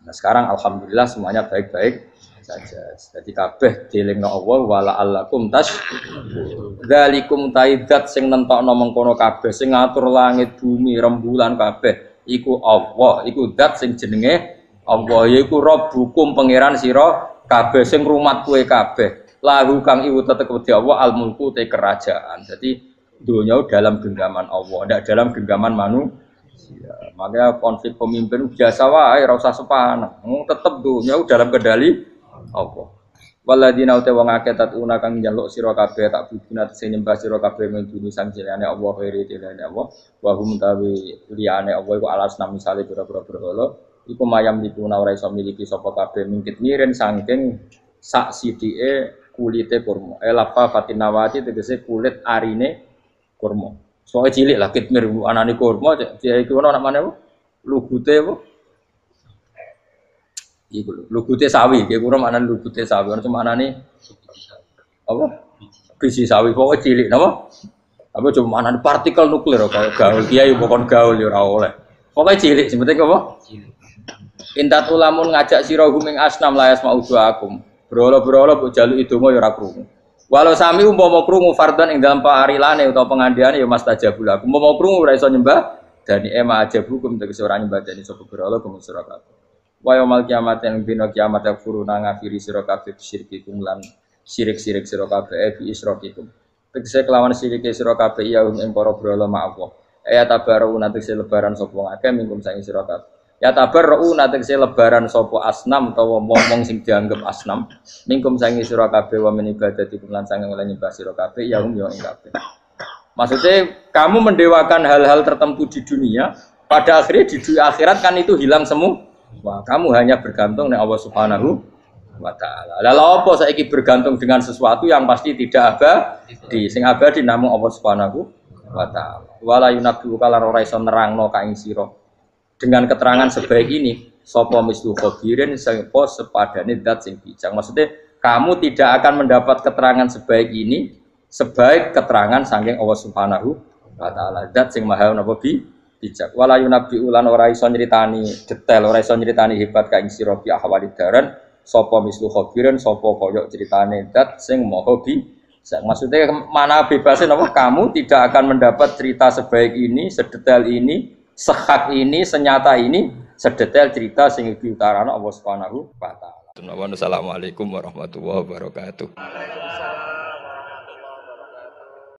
Nah sekarang alhamdulillah semuanya baik-baik saja. Jadi kabeh dielingno Allah wala allakum dzalikum taidat sing nentokno mengkono kabeh sing ngatur langit bumi rembulan kabeh iku Allah, iku zat sing jenenge Allah yaiku Rabbukum pangeran sira kabeh sing rumat kowe kabeh. Lahu kang iwu tetep wedi Allah al mulku te kerajaan. Jadi dunia dalam genggaman Allah, tidak dalam genggaman manusia. Makanya konflik pemimpin biasa wae, ora usah sepanah. Tetep dunia dalam kendali Allah. Waladina uta wong akeh tatuna kang njaluk sira kabeh tak bujuna sing nyembah sira kabeh menduni sang jelane Allah khairi jelane Allah. Wa hum tawi liyane Allah iku alas nami misale pira-pira berhala. Iku mayam dipuna ora iso miliki sapa kabeh mingkit miren saking sak sithike kulite kurma. Lafa fatinawati tegese kulit arine kurma. Soale cilik lah kitmir anane kurma dia iku ana mana apa? Lugute apa? Iku lugute sawi, iki kurang anane lugute sawi, ana cuma anane apa? Biji sawi pokoke cilik napa? Apa cuma anane partikel nuklir kaya gaul kiai bukan gaul ya ora oleh. Pokoke cilik sing penting apa? Cilik. Intat ulamun ngajak sira huming asnam layas mauduakum. Berolo-berolo mbok jaluki donga ya ora krungu. Walau sami umpama krungu fardhan ing dalem parilane utawa pengandiane ya mastajabul aku. Umpama krungu ora iso nyembah dani ema aja hukum tegese ora nyembah dani sapa berolo kuwi sira kabeh. Wa yaumil kiamat yang dina kiamat yakfuruna ngafiri sira kabeh syirikikum lan sirik-sirik sira kabeh fi isrokikum. Tegese kelawan sirike sira kabeh ya ing para berolo ma Allah. Tabaru nanti lebaran sapa akeh mingkum saing sira kabeh. Ya tabarra'u natekse lebaran sapa asnam utawa wong sing dianggep asnam mingkum sangi sira kabeh wa min ibadatikum lan sange oleh nyembah sira kabeh ya hum ya ing kabeh. Maksudnya kamu mendewakan hal-hal tertentu di dunia, pada akhirnya di akhirat kan itu hilang semua. Wah, kamu hanya bergantung dengan Allah Subhanahu wa taala. Lalu apa saiki bergantung dengan sesuatu yang pasti tidak abadi. Sing abadi namung Allah Subhanahu wa taala. Wala yunabbi'u kalan ora iso nerangno ka ing sira. Dengan keterangan sebaik ini, sapa mislu khabirin sapa sepadane zat sing bijak. Maksudnya kamu tidak akan mendapat keterangan sebaik ini sebaik keterangan saking Allah Subhanahu wa taala. Zat sing maha napa bijak. Wala yunabbi'u lan ora iso nyritani detail, ora iso nyritani hebat ka ing sira bi ahwalid daran sapa mislu khabirin sapa kaya critane zat sing maha bijak. Maksudnya mana bebasin apa kamu tidak akan mendapat cerita sebaik ini, sedetail ini, sehak ini, senyata ini, sedetail cerita sing diutarana Allah Subhanahu wa taala. Assalamualaikum warahmatullahi wabarakatuh.